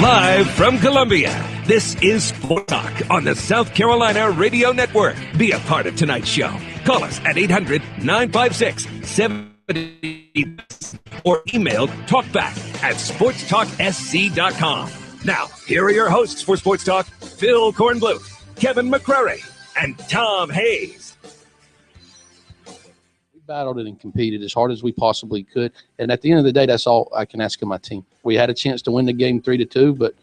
Live from Columbia, this is Sports Talk on the South Carolina Radio Network. Be a part of tonight's show. Call us at 800-956-70 or email talkback@sportstalksc.com. Now, here are your hosts for Sports Talk, Phil Kornbluth, Kevin McCrary, and Tom Hayes. We battled it and competed as hard as we possibly could. And at the end of the day, that's all I can ask of my team. We had a chance to win the game 3-2, but,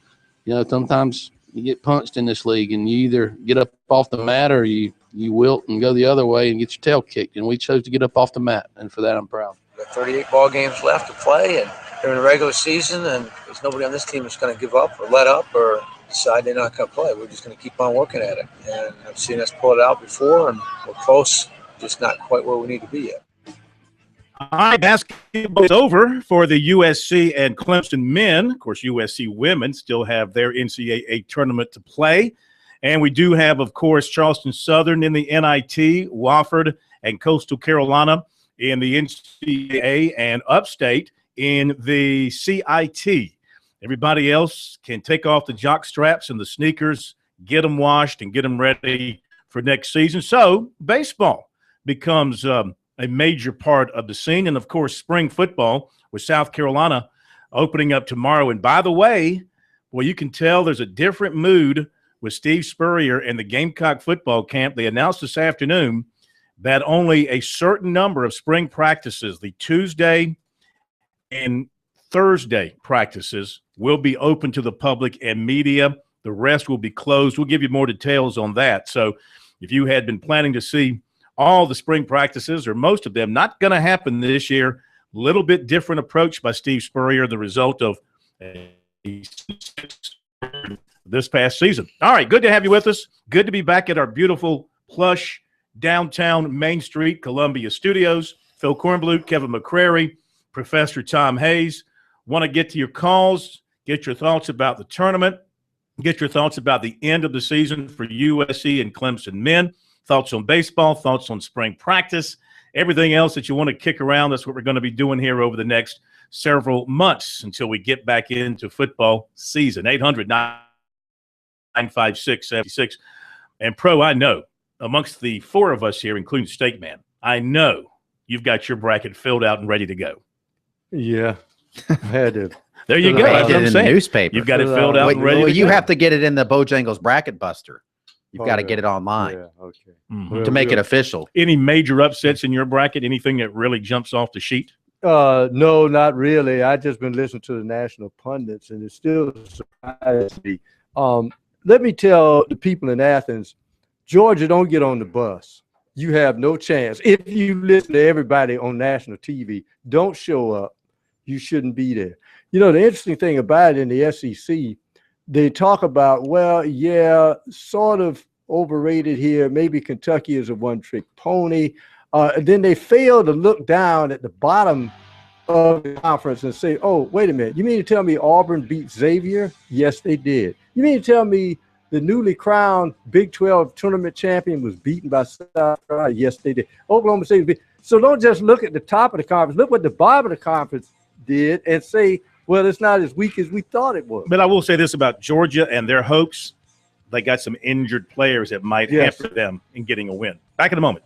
sometimes you get punched in this league and you either get up off the mat or you wilt and go the other way and get your tail kicked. And we chose to get up off the mat, and for that I'm proud. We got 38 ball games left to play, and during the regular season, and there's nobody on this team that's going to give up or let up or decide they're not going to play. We're just going to keep on working at it. And I've seen us pull it out before, and we're close, just not quite where we need to be yet. All right, basketball is over for the USC and Clemson men. Of course, USC women still have their NCAA tournament to play. And we do have, of course, Charleston Southern in the NIT, Wofford and Coastal Carolina in the NCAA, and Upstate in the CIT. Everybody else can take off the jock straps and the sneakers, get them washed, and get them ready for next season. So baseball becomes a major part of the scene. And, of course, spring football with South Carolina opening up tomorrow. And, by the way, well, you can tell there's a different mood with Steve Spurrier and the Gamecock football camp. They announced this afternoon that only a certain number of spring practices, the Tuesday and Thursday practices, will be open to the public and media. The rest will be closed. We'll give you more details on that. So if you had been planning to see all the spring practices, or most of them, not going to happen this year. Little bit different approach by Steve Spurrier, the result of this past season. All right, good to have you with us. Good to be back at our beautiful, plush, downtown Main Street, Columbia studios. Phil Kornbluth, Kevin McCrary, Professor Tom Hayes. Want to get to your calls, get your thoughts about the tournament, get your thoughts about the end of the season for USC and Clemson men. Thoughts on baseball, thoughts on spring practice, everything else that you want to kick around. That's what we're going to be doing here over the next several months until we get back into football season. 800-956-76. And, Pro, I know, amongst the four of us here, including Steak Man, I know you've got your bracket filled out and ready to go. Yeah, I had to. There you go. That's what I'm saying. Newspaper. You've got it filled out and ready to go. You have to get it in the Bojangles Bracket Buster. You've got to get it online to make it official. Any major upsets in your bracket? Anything that really jumps off the sheet? No, not really. I just been listening to the national pundits, and it still surprises me. Let me tell the people in Athens, Georgia, don't get on the bus. You have no chance. If you listen to everybody on national TV, don't show up. You shouldn't be there. The interesting thing about it in the SEC, they talk about, well, yeah, sort of overrated here. Maybe Kentucky is a one-trick pony. Then they fail to look down at the bottom of the conference and say, oh, wait a minute. You mean to tell me Auburn beat Xavier? Yes, they did. You mean to tell me the newly crowned Big 12 tournament champion was beaten by South Carolina? Yes, they did. Oklahoma State was beat. So don't just look at the top of the conference. Look what the bottom of the conference did and say, well, it's not as weak as we thought it was. But I will say this about Georgia and their hopes. They got some injured players that might hamper them in getting a win. Back in a moment.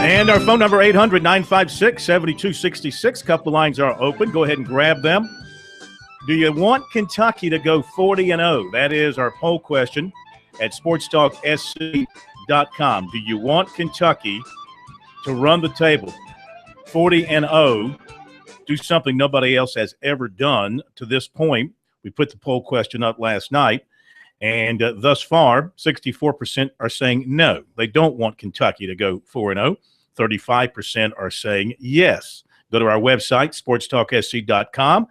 And our phone number, 800-956-7266. Couple lines are open. Go ahead and grab them. Do you want Kentucky to go 40-0? That is our poll question at SportsTalkSC.com. Do you want Kentucky to run the table 40-0, do something nobody else has ever done to this point? We put the poll question up last night, and thus far, 64% are saying no. They don't want Kentucky to go 4-0. 35% are saying yes. Go to our website, SportsTalkSC.com,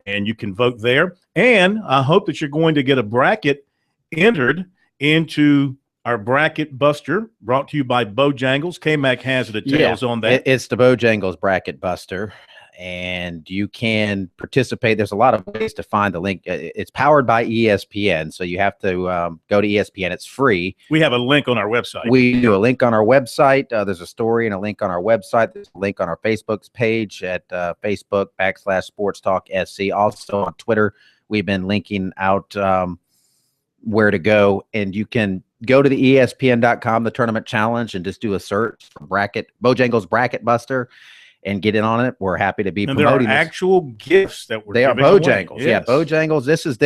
and you can vote there. And I hope that you're going to get a bracket entered into our bracket buster, brought to you by Bojangles. K-Mac has the details on that. It's the Bojangles bracket buster, and you can participate. There's a lot of ways to find the link. It's powered by ESPN, so you have to go to ESPN. It's free. We have a link on our website. We do a link on our website. There's a story and a link on our website. There's a link on our Facebook page at Facebook.com/SportsTalkSC. Also on Twitter, we've been linking out where to go, and you can go to the ESPN.com, the tournament challenge, and just do a search for Bojangles bracket buster and get in on it. We're happy to be promoting there are actual gifts that we're giving Bojangles away. Yes. Yeah, Bojangles. This is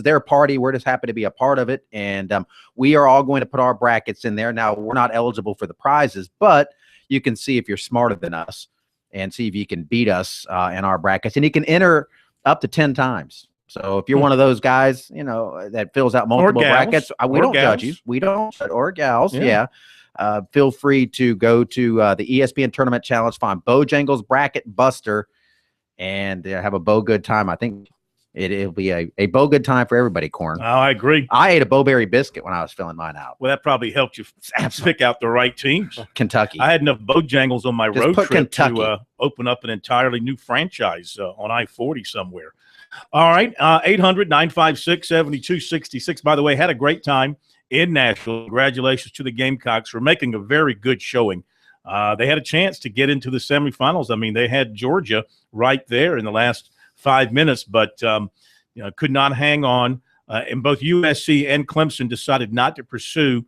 their party. We're just happy to be a part of it, and we are all going to put our brackets in there. Now, we're not eligible for the prizes, but you can see if you're smarter than us and see if you can beat us in our brackets, and you can enter up to 10 times. So if you're one of those guys, that fills out multiple brackets, we don't judge you. We don't, or gals, yeah. Feel free to go to the ESPN Tournament Challenge, find Bojangles Bracket Buster, and have a Bo good time. I think it'll be a Bo good time for everybody, Corn. Oh, I agree. I ate a Bowberry biscuit when I was filling mine out. Well, that probably helped you pick out the right teams. Kentucky. I had enough Bojangles on my road trip Kentucky. to open up an entirely new franchise on I-40 somewhere. All right, 800-956-7266. By the way, had a great time in Nashville. Congratulations to the Gamecocks for making a very good showing. They had a chance to get into the semifinals. I mean, they had Georgia right there in the last 5 minutes, but could not hang on. And both USC and Clemson decided not to pursue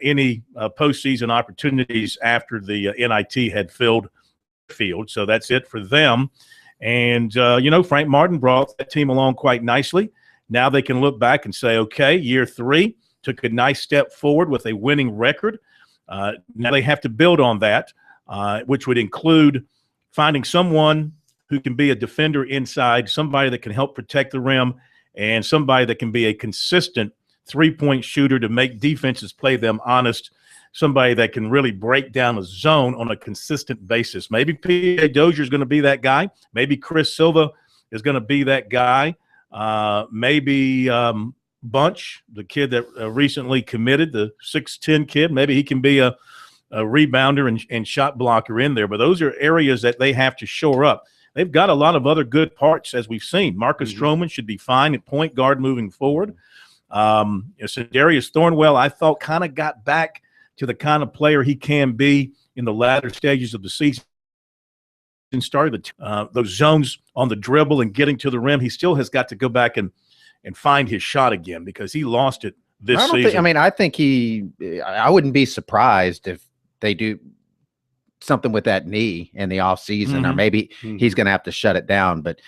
any postseason opportunities after the NIT had filled the field. So that's it for them. And, Frank Martin brought that team along quite nicely. Now they can look back and say, okay, year 3 took a nice step forward with a winning record. Now they have to build on that, which would include finding someone who can be a defender inside, somebody that can help protect the rim, and somebody that can be a consistent three-point shooter to make defenses play them honest, somebody that can really break down a zone on a consistent basis. Maybe P.A. Dozier is going to be that guy. Maybe Chris Silva is going to be that guy. Maybe Bunch, the kid that recently committed, the 6'10 kid, maybe he can be a rebounder and shot blocker in there. But those are areas that they have to shore up. They've got a lot of other good parts, as we've seen. Marcus Stroman should be fine at point guard moving forward. Darius Thornwell, I thought, kind of got back to the kind of player he can be in the latter stages of the season. And started those zones on the dribble and getting to the rim. He still has got to go back and find his shot again because he lost it this season. I think I wouldn't be surprised if they do something with that knee in the offseason, or maybe he's going to have to shut it down. But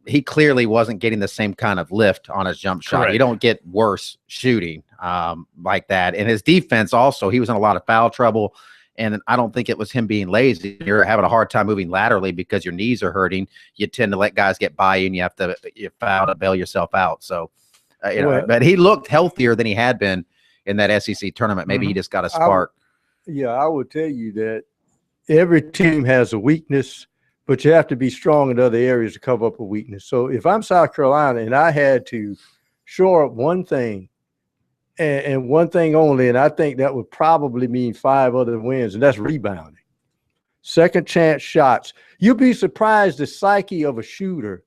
he clearly wasn't getting the same kind of lift on his jump shot. Correct. You don't get worse shooting like that. And his defense also, he was in a lot of foul trouble. And I don't think it was him being lazy. You're having a hard time moving laterally because your knees are hurting. You tend to let guys get by you, and you foul to bail yourself out. So, but he looked healthier than he had been in that SEC tournament. Maybe he just got a spark. I would tell you that every team has a weakness, but you have to be strong in other areas to cover up a weakness. So if I'm South Carolina and I had to shore up one thing, and one thing only, and I think that would probably mean 5 other wins, and that's rebounding. Second chance shots. You'll be surprised the psyche of a shooter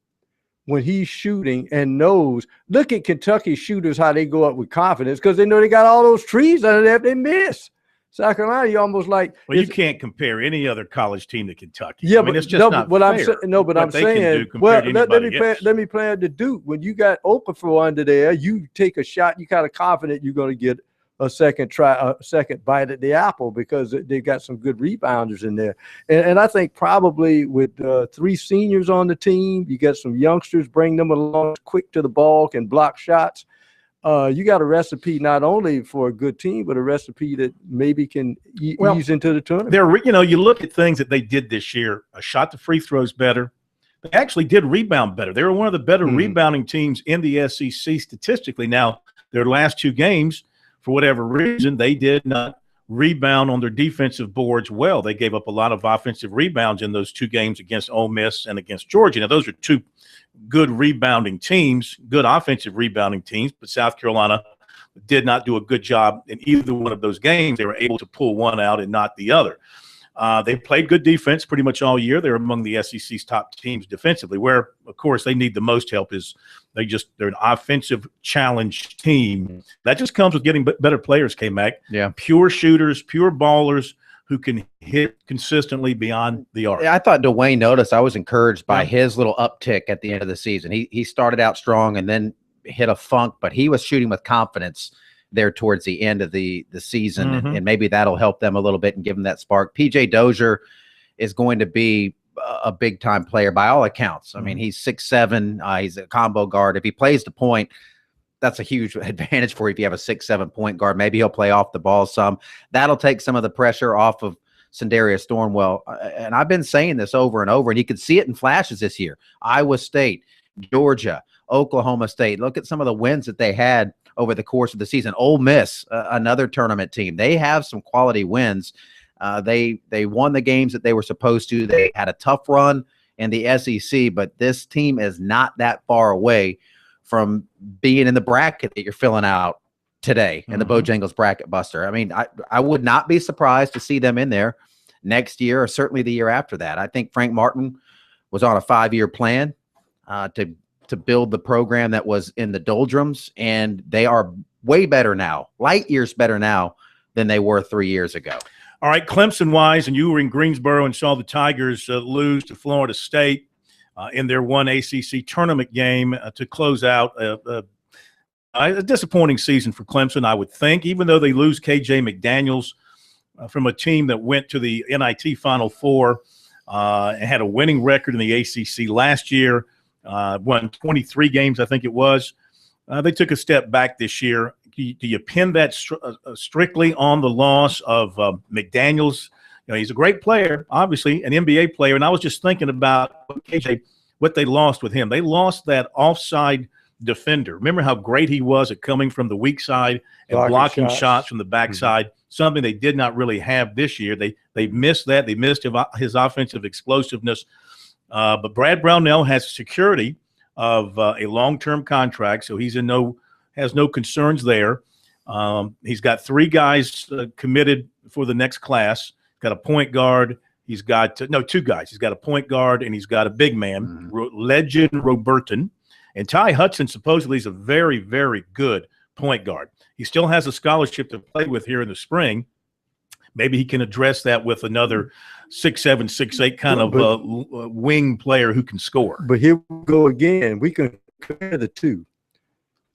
when he's shooting and knows. Look at Kentucky shooters, how they go up with confidence because they know they got all those trees under there if they miss. South Carolina, you almost like. Well, you can't compare any other college team to Kentucky. Yeah, I mean, but it's just not what I'm fair. saying, no, but what I'm they can do saying, compared to anybody else. let me play at the Duke. When you got Okafor under there, you take a shot. You kind of confident you're going to get a second bite at the apple because they got some good rebounders in there. And I think probably with 3 seniors on the team, you got some youngsters, bring them along quick to the ball, can block shots. You got a recipe not only for a good team, but a recipe that maybe can ease into the tournament. You look at things that they did this year. Shot the free throws better. They actually did rebound better. They were one of the better rebounding teams in the SEC statistically. Now, their last 2 games, for whatever reason, they did not rebound on their defensive boards well. They gave up a lot of offensive rebounds in those 2 games against Ole Miss and against Georgia. Now, those are 2 good rebounding teams, good offensive rebounding teams, but South Carolina did not do a good job in either one of those games. They were able to pull one out and not the other. They played good defense pretty much all year. They're among the SEC's top teams defensively, where, of course, they need the most help is they're an offensive challenge team. That just comes with getting better players, K-Mac. Yeah. Pure shooters, pure ballers who can hit consistently beyond the arc. I thought Dwayne noticed. I was encouraged by his little uptick at the end of the season. He started out strong and then hit a funk, but he was shooting with confidence there towards the end of the season, and maybe that'll help them a little bit and give them that spark. PJ Dozier is going to be a big-time player by all accounts. I mean, he's 6'7". He's a combo guard. If he plays the point, that's a huge advantage for you if you have a 6'7" point guard. Maybe he'll play off the ball some. That'll take some of the pressure off of Sindarius Stormwell. And I've been saying this over and over, and you could see it in flashes this year. Iowa State, Georgia, Oklahoma State. Look at some of the wins that they had over the course of the season. Ole Miss, another tournament team. They have some quality wins. They won the games that they were supposed to. They had a tough run in the SEC, but this team is not that far away from being in the bracket that you're filling out today in the Bojangles Bracket Buster. I mean, I would not be surprised to see them in there next year or certainly the year after that. I think Frank Martin was on a 5-year plan to build the program that was in the doldrums, and they are way better now, light years better now than they were 3 years ago. All right, Clemson-wise, and you were in Greensboro and saw the Tigers lose to Florida State in their one ACC tournament game to close out a disappointing season for Clemson, I would think, even though they lose KJ McDaniels from a team that went to the NIT Final Four and had a winning record in the ACC last year, won 23 games, I think it was. They took a step back this year. Do you pin that strictly on the loss of McDaniels? He's a great player, obviously, an NBA player. And I was just thinking about KJ, what they lost with him. They lost that offside defender. Remember how great he was at coming from the weak side and blocking shots from the backside, something they did not really have this year. They missed that. They missed his offensive explosiveness. But Brad Brownell has security of a long-term contract, so has no concerns there. He's got 3 guys committed for the next class. He's got a point guard. He's got 2 guys. He's got a point guard and he's got a big man, legend Roberton. And Ty Hudson supposedly is a very, very good point guard. He still has a scholarship to play with here in the spring. Maybe he can address that with another 6'7", 6'8" kind of wing player who can score. But here we go again. We can compare the two.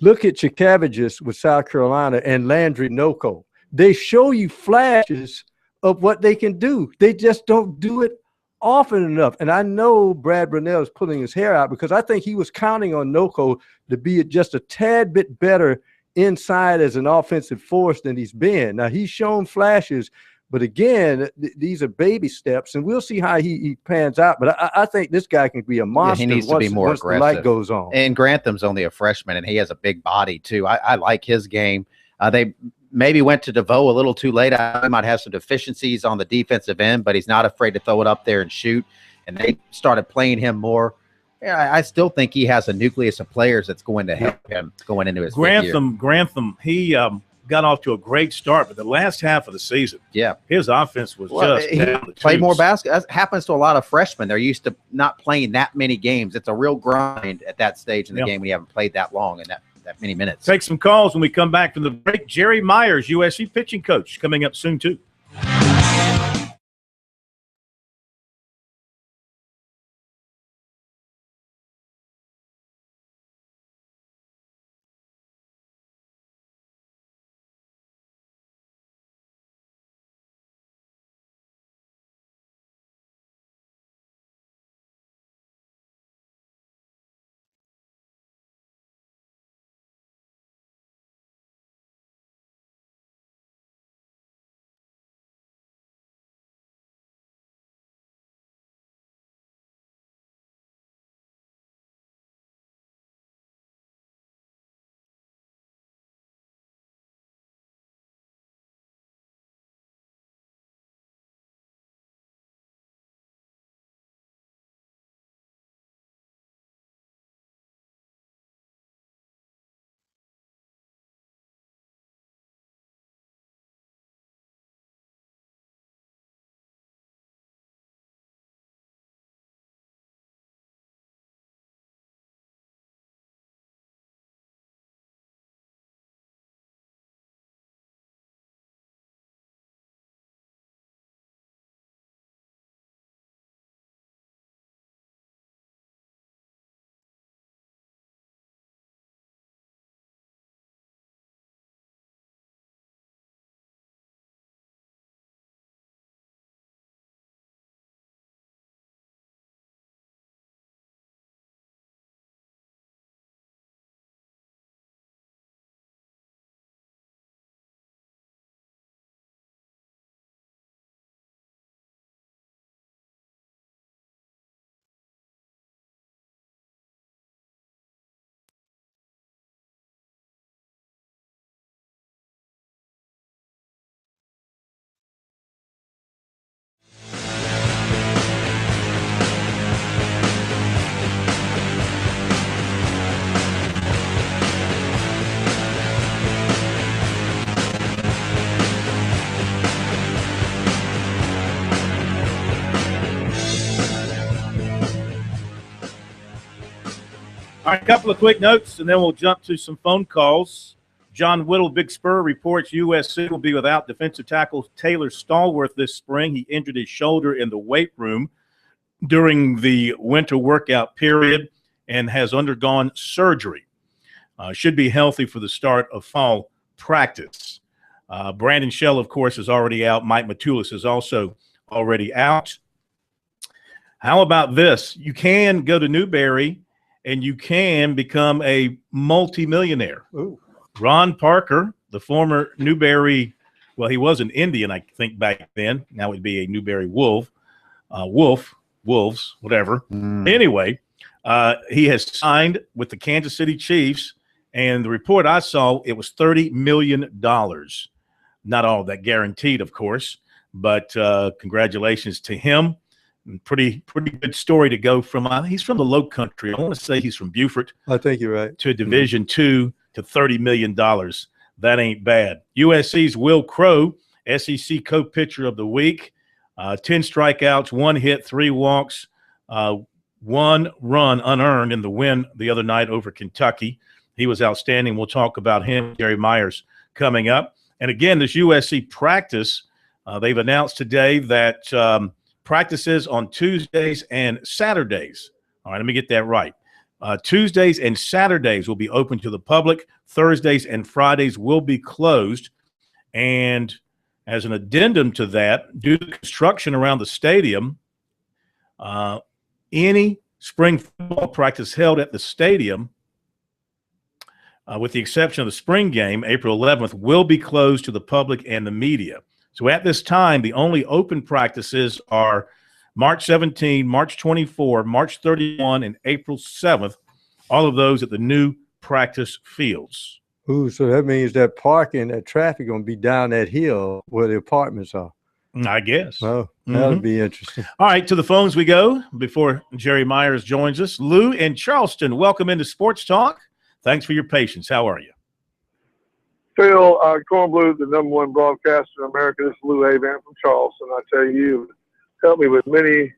Look at Chikaviges with South Carolina and Landry Noko. They show you flashes of what they can do. They just don't do it often enough. And I know Brad Brownell is pulling his hair out because I think he was counting on Noko to be just a tad bit better inside as an offensive force than he's been. Now, he's shown flashes, but again, these are baby steps, and we'll see how he pans out. But I think this guy can be a monster. He needs to be more aggressive. The light goes on. And Grantham's only a freshman, and he has a big body, too. I like his game. They maybe went to DeVoe a little too late. He might have some deficiencies on the defensive end, but he's not afraid to throw it up there and shoot. And they started playing him more. Yeah, I still think he has a nucleus of players that's going to help him going into his Grantham, he got off to a great start, but the last half of the season, his offense was just down the played tubes. more basketball. That happens to a lot of freshmen. They're used to not playing that many games. It's a real grind at that stage in the game when you haven't played that long and that many minutes. Take some calls when we come back from the break. Jerry Myers, USC pitching coach, coming up soon too. All right, a couple of quick notes, and then we'll jump to some phone calls. John Whittle, Big Spur, reports USC will be without defensive tackle Taylor Stallworth this spring. He injured his shoulder in the weight room during the winter workout period and has undergone surgery. Should be healthy for the start of fall practice. Brandon Shell, of course, is already out. Mike Matulis is also already out. How about this? You can go to Newberry and you can become a multimillionaire. Ooh. Ron Parker, the former Newberry, well, he was an Indian, I think, back then. Now it'd be a Newberry Wolves, whatever. Anyway, he has signed with the Kansas City Chiefs, and the report I saw, it was $30 million. Not all that guaranteed, of course, but congratulations to him. Pretty good story to go from. He's from the Low Country. I want to say he's from Beaufort. I think you're right. To Division II to $30 million. That ain't bad. USC's Will Crow, SEC Co-Pitcher of the Week. 10 strikeouts, 1 hit, 3 walks, 1 run unearned in the win the other night over Kentucky. He was outstanding. We'll talk about him, Jerry Myers, coming up. And again, this USC practice, they've announced today that practices on Tuesdays and Saturdays. All right, let me get that right. Tuesdays and Saturdays will be open to the public. Thursdays and Fridays will be closed. And as an addendum to that, due to construction around the stadium, any spring football practice held at the stadium, with the exception of the spring game, April 11th, will be closed to the public and the media. So at this time, the only open practices are March 17, March 24, March 31, and April 7th, all of those at the new practice fields. Ooh, so that means that parking, that traffic going to be down that hill where the apartments are. I guess. Oh, that'll be interesting. All right, to the phones we go before Jerry Myers joins us. Lou in Charleston, welcome into Sports Talk. Thanks for your patience. How are you? Phil, Cornblue, the #1 broadcaster in America. This is Lou Avant from Charleston. I tell you, you've helped me with many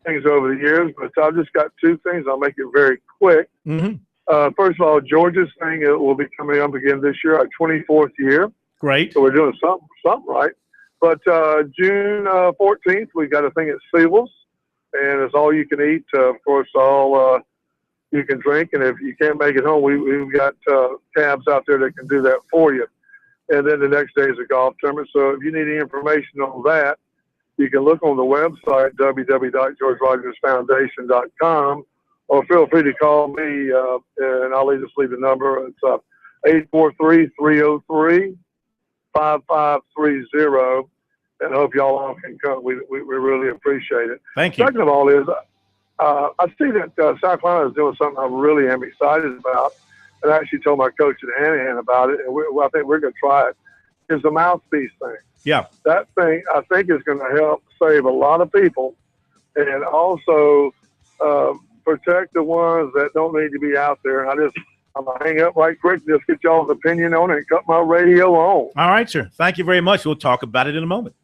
things over the years, but I've just got 2 things. I'll make it very quick. First of all, Georgia's thing will be coming up again this year, our 24th year. Great. So we're doing something right. But June 14th, we got a thing at Seals, and it's all you can eat. Of course, all you can drink, and if you can't make it home, we've got cabs out there that can do that for you. And then the next day is a golf tournament. So if you need any information on that, you can look on the website, www.georgerogersfoundation.com, or feel free to call me, and I'll just leave the number. It's 843-303-5530, and I hope y'all all can come. We really appreciate it. Thank you. Second of all is, I see that South Carolina is doing something I really am excited about, and I actually told my coach at Hanahan about it, and I think we're going to try it, is the mouthpiece thing. Yeah. That thing, I think, is going to help save a lot of people and also protect the ones that don't need to be out there. And I'm going to hang up right quick, just get y'all's opinion on it and cut my radio on. All right, sir. Thank you very much. We'll talk about it in a moment.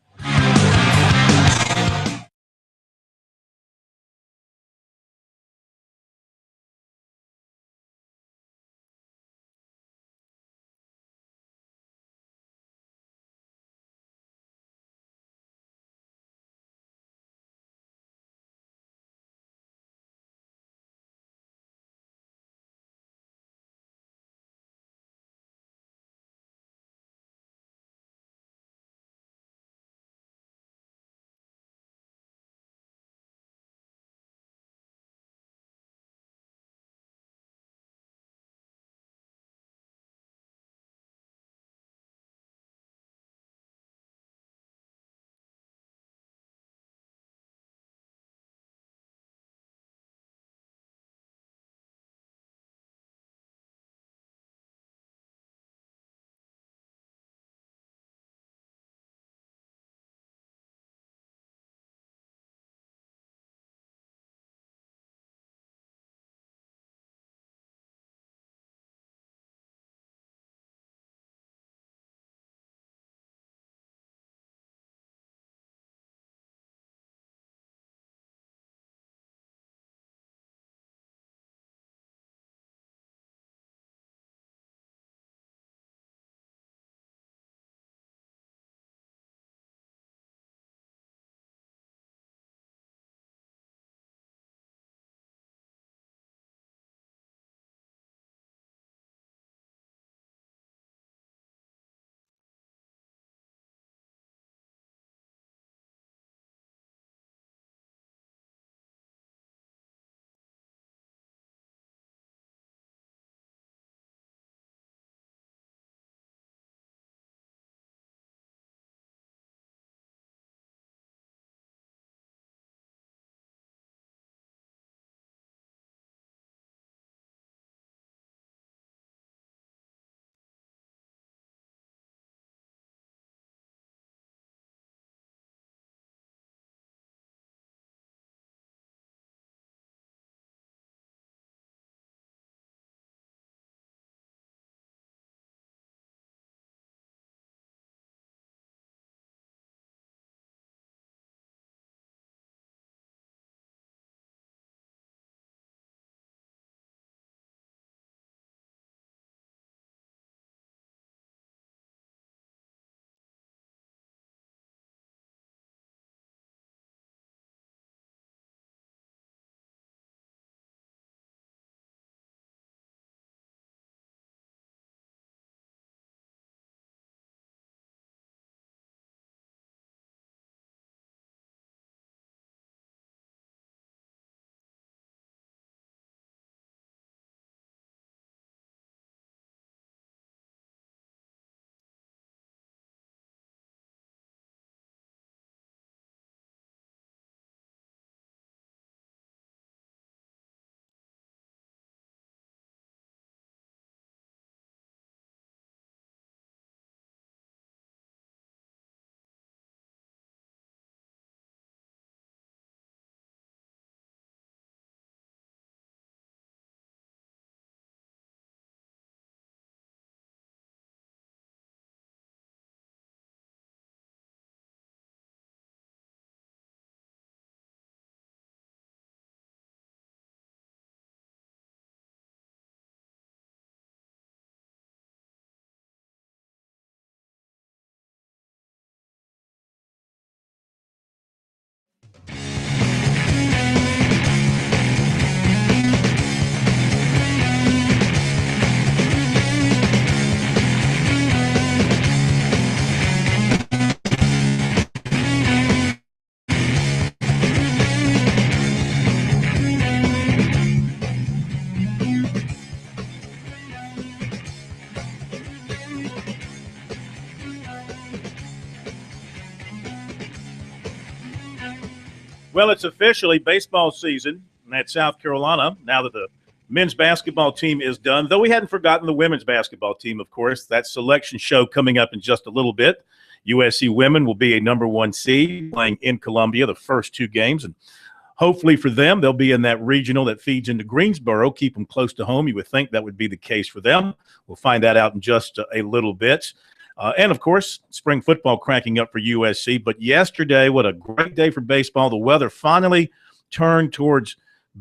Well, it's officially baseball season at South Carolina now that the men's basketball team is done, though we hadn't forgotten the women's basketball team, of course. That selection show coming up in just a little bit. USC women will be a number 1 seed playing in Columbia the first 2 games, and hopefully for them, they'll be in that regional that feeds into Greensboro, keep them close to home. You would think that would be the case for them. We'll find that out in just a little bit. And, of course, spring football cranking up for USC. But yesterday, what a great day for baseball. The weather finally turned towards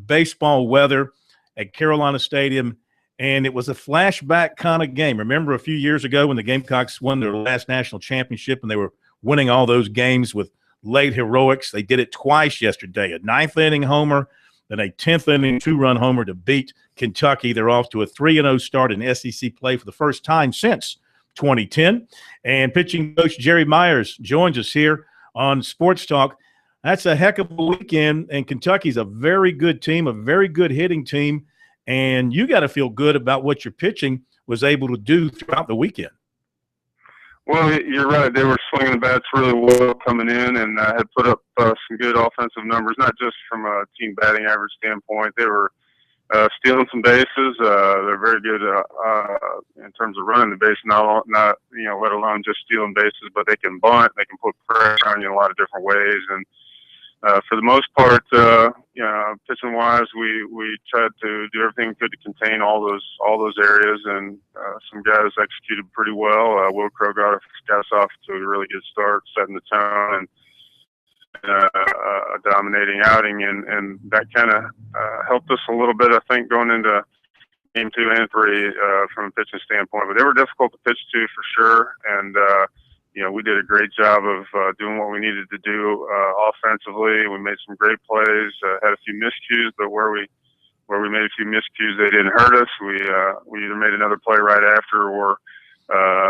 baseball weather at Carolina Stadium, and it was a flashback kind of game. Remember a few years ago when the Gamecocks won their last national championship and they were winning all those games with late heroics? They did it twice yesterday, a 9th-inning homer, then a 10th-inning 2-run homer to beat Kentucky. They're off to a 3-0 start in SEC play for the first time since 2010. And pitching coach Jerry Myers joins us here on Sports Talk. That's a heck of a weekend, and Kentucky's a very good team, a very good hitting team, and you got to feel good about what your pitching was able to do throughout the weekend. Well, you're right. They were swinging the bats really well coming in and had put up some good offensive numbers, not just from a team batting average standpoint. They were stealing some bases. They're very good in terms of running the base, not let alone just stealing bases, but they can bunt. They can put pressure on you in a lot of different ways. And for the most part, pitching wise, we tried to do everything we could to contain all those areas, and some guys executed pretty well. Will Crow got us off to a really good start, setting the tone, and a dominating outing, and that kind of helped us a little bit, I think, going into game 2 and 3 from a pitching standpoint. But they were difficult to pitch to for sure, and we did a great job of doing what we needed to do offensively. We made some great plays, had a few miscues, but where we made a few miscues, they didn't hurt us. We either made another play right after or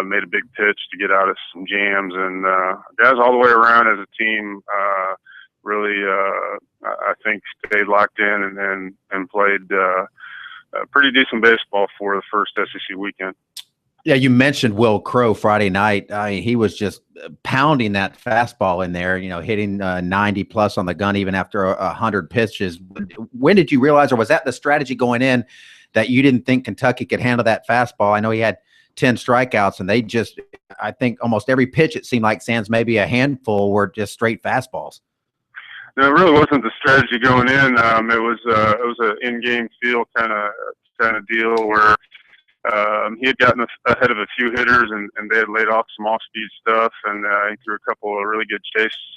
made a big pitch to get out of some jams. And guys all the way around as a team really, I think, stayed locked in and played pretty decent baseball for the first SEC weekend. Yeah, you mentioned Will Crow Friday night. He was just pounding that fastball in there, hitting 90 plus on the gun even after 100 pitches. When did you realize, or was that the strategy going in, that you didn't think Kentucky could handle that fastball? I know he had 10 strikeouts, and I think almost every pitch, it seemed like, sans maybe a handful, were just straight fastballs. No, it really wasn't the strategy going in. It was an in-game feel kind of deal where he had gotten ahead of a few hitters, and they had laid off some off-speed stuff, and he threw a couple of really good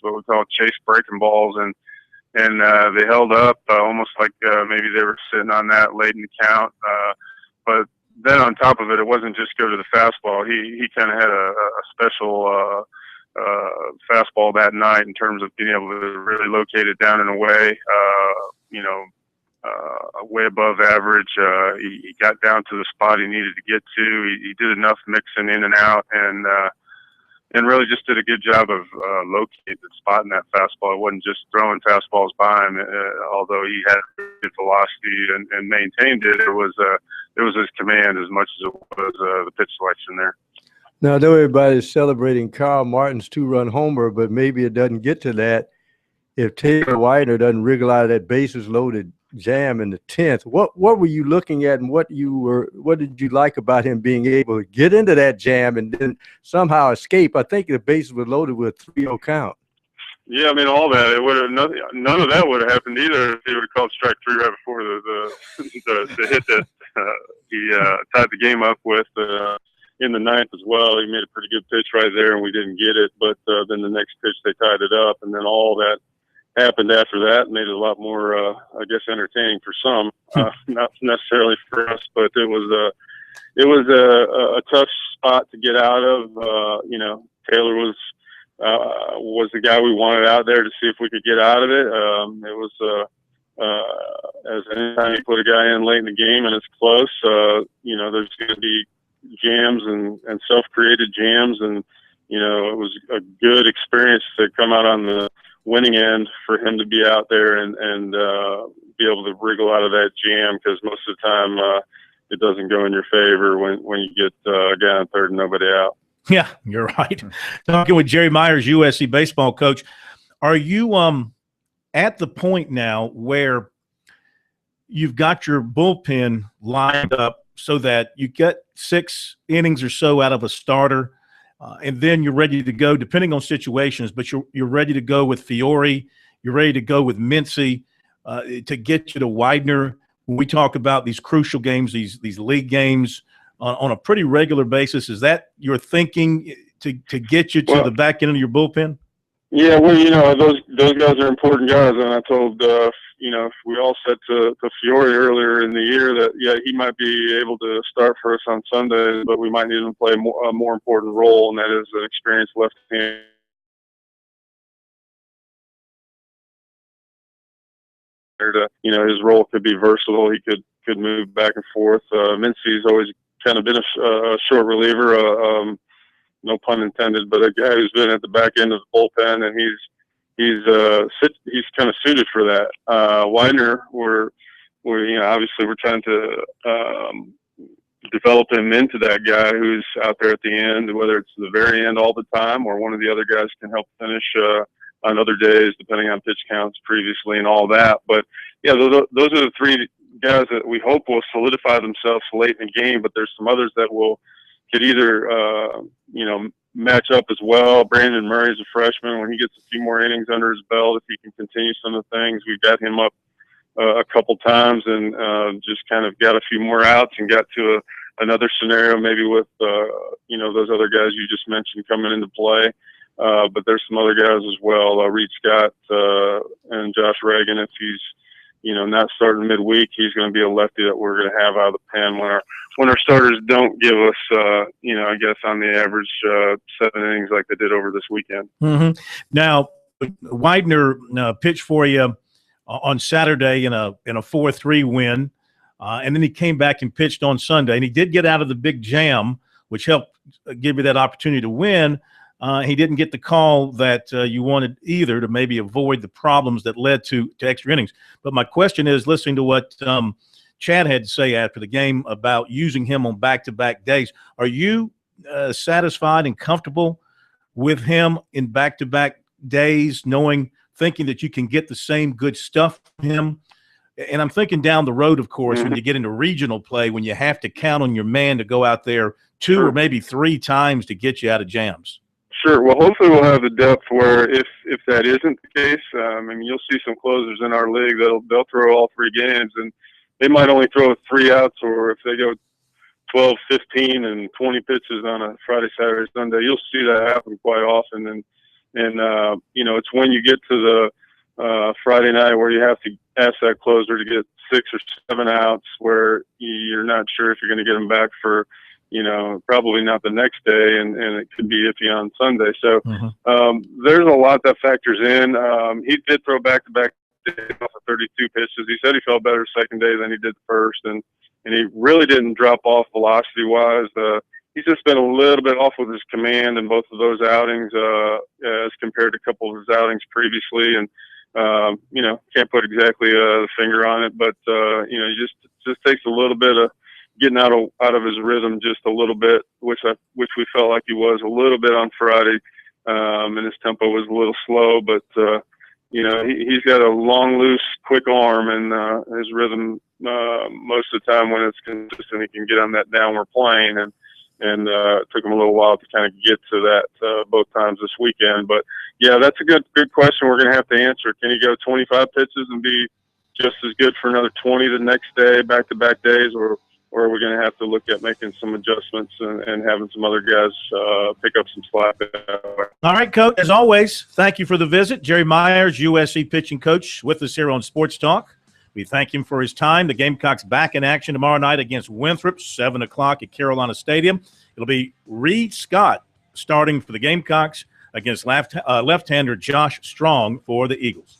what we call chase breaking balls, and they held up almost like maybe they were sitting on that late in the count. But then on top of it, it wasn't just go to the fastball. He kind of had a special fastball that night in terms of being able to really locate it down and away, way above average. He got down to the spot he needed to get to. He did enough mixing in and out, and really just did a good job of locating the spot in that fastball. It wasn't just throwing fastballs by him, although he had good velocity and maintained it. It was his command as much as it was the pitch selection there. Now, I know everybody's celebrating Carl Martin's 2-run homer, but maybe it doesn't get to that if Taylor Widener doesn't wriggle out of that bases-loaded jam in the 10th. What were you looking at, and what did you like about him being able to get into that jam and then somehow escape? I think the bases were loaded with a 3-0 count. Yeah, I mean, all that. It would have none of that would have happened either if he would have called strike 3 right before the hit that he tied the game up with in the 9th as well. He made a pretty good pitch right there, and we didn't get it. But then the next pitch they tied it up, and then all that happened after that made it a lot more, I guess, entertaining for some, not necessarily for us. But it was a tough spot to get out of. Taylor was the guy we wanted out there to see if we could get out of it. It was as anytime you put a guy in late in the game and it's close, there's going to be jams and self-created jams, and it was a good experience to come out on the winning end for him to be out there and be able to wriggle out of that jam, because most of the time it doesn't go in your favor when you get a guy on third and nobody out. Yeah, you're right. Talking with Jerry Myers, USC baseball coach. Are you at the point now where you've got your bullpen lined up so that you get 6 innings or so out of a starter, and then you're ready to go, depending on situations, but you're ready to go with Fiore, you're ready to go with Mincy to get you to Widener. When we talk about these crucial games, these league games on a pretty regular basis, is that your thinking to get you to the back end of your bullpen? Yeah, well, those guys are important guys, and I told we all said to Fiore earlier in the year that he might be able to start for us on Sundays, but we might need him to play a more important role, and that is an experienced left hand. His role could be versatile. He could move back and forth. Mincy's always kind of been a short reliever, no pun intended, but a guy who's been at the back end of the bullpen, and he's kind of suited for that. Widener, we're obviously we're trying to develop him into that guy who's out there at the end, whether it's the very end all the time or one of the other guys can help finish on other days, depending on pitch counts previously and all that. But yeah, those are the 3 guys that we hope will solidify themselves late in the game. But there's some others that could either match up as well. Brandon Murray's a freshman. When he gets a few more innings under his belt, if he can continue some of the things, we've got him up a couple times and just kind of got a few more outs and got to another scenario maybe with those other guys you just mentioned coming into play. But there's some other guys as well, Reed Scott and Josh Reagan. If he's not starting midweek, he's going to be a lefty that we're going to have out of the pen when our starters don't give us, I guess on the average 7 innings like they did over this weekend. Mm-hmm. Now, Widener pitched for you on Saturday in a 4-3 win, and then he came back and pitched on Sunday, and he did get out of the big jam, which helped give you that opportunity to win. He didn't get the call that you wanted either, to maybe avoid the problems that led to extra innings. But my question is, listening to what Chad had to say after the game about using him on back-to-back days, are you satisfied and comfortable with him in back-to-back days, thinking that you can get the same good stuff from him? And I'm thinking down the road, of course, when you get into regional play, when you have to count on your man to go out there 2 or maybe 3 times to get you out of jams. Sure. Well, hopefully we'll have the depth where if that isn't the case, you'll see some closers in our league they'll throw all 3 games, and they might only throw 3 outs, or if they go 12, 15, and 20 pitches on a Friday, Saturday, Sunday, you'll see that happen quite often. And it's when you get to the Friday night where you have to ask that closer to get 6 or 7 outs, where you're not sure if you're going to get them back for probably not the next day, and it could be iffy on Sunday. So there's a lot that factors in. He did throw back-to-back days off of 32 pitches. He said he felt better second day than he did the first, and he really didn't drop off velocity-wise. He's just been a little bit off with his command in both of those outings as compared to a couple of his outings previously. And, can't put exactly the finger on it, but, just takes a little bit of getting out of his rhythm just a little bit, which we felt like he was a little bit on Friday, and his tempo was a little slow. But he's got a long, loose, quick arm, and his rhythm most of the time when it's consistent, he can get on that downward plane. And it took him a little while to kind of get to that both times this weekend. But yeah, that's a good question. We're going to have to answer. Can he go 25 pitches and be just as good for another 20 the next day, back-to-back days, or are we going to have to look at making some adjustments and having some other guys pick up some slack? All right, Coach, as always, thank you for the visit. Jerry Myers, USC pitching coach, with us here on Sports Talk. We thank him for his time. The Gamecocks back in action tomorrow night against Winthrop, 7 o'clock at Carolina Stadium. It'll be Reed Scott starting for the Gamecocks against left-hander Josh Strong for the Eagles.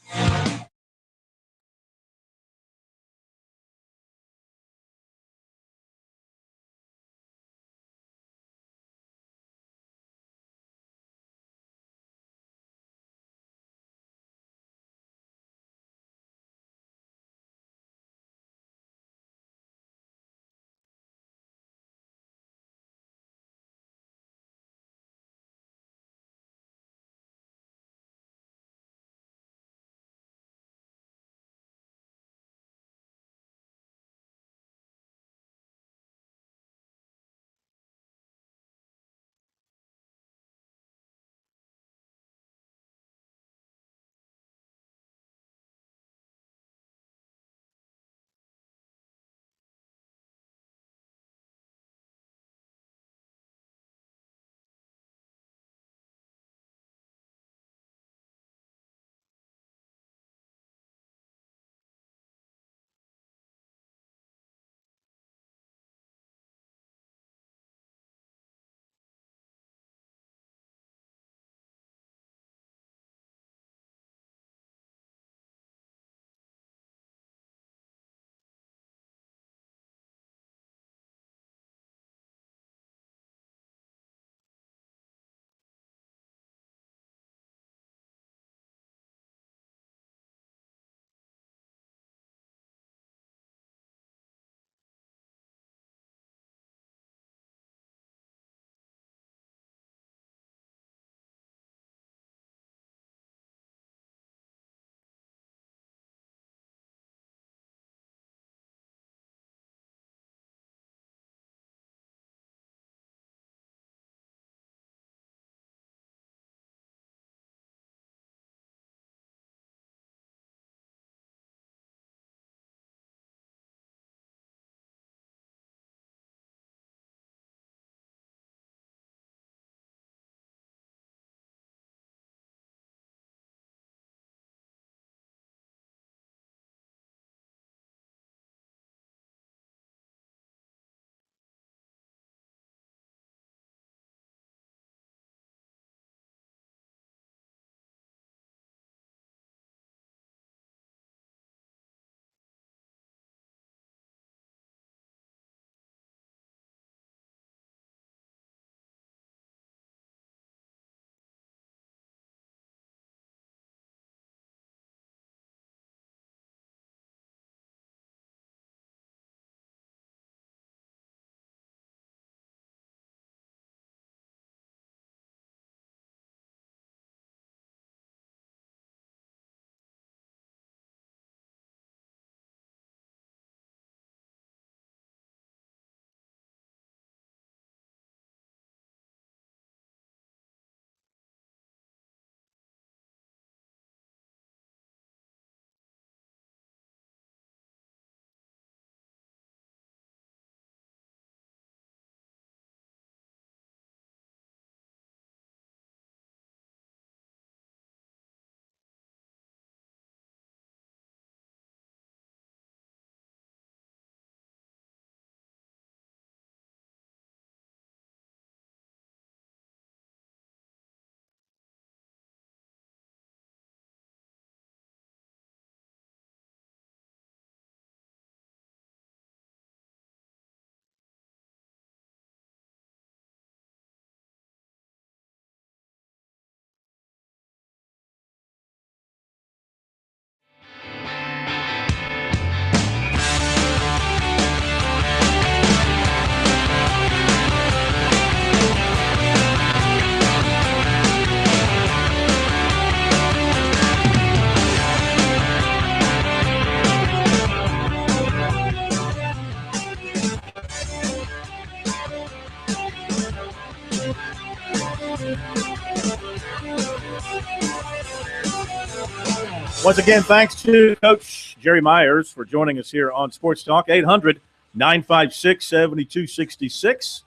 Once again, thanks to Coach Jerry Myers for joining us here on Sports Talk. 800-956-7266.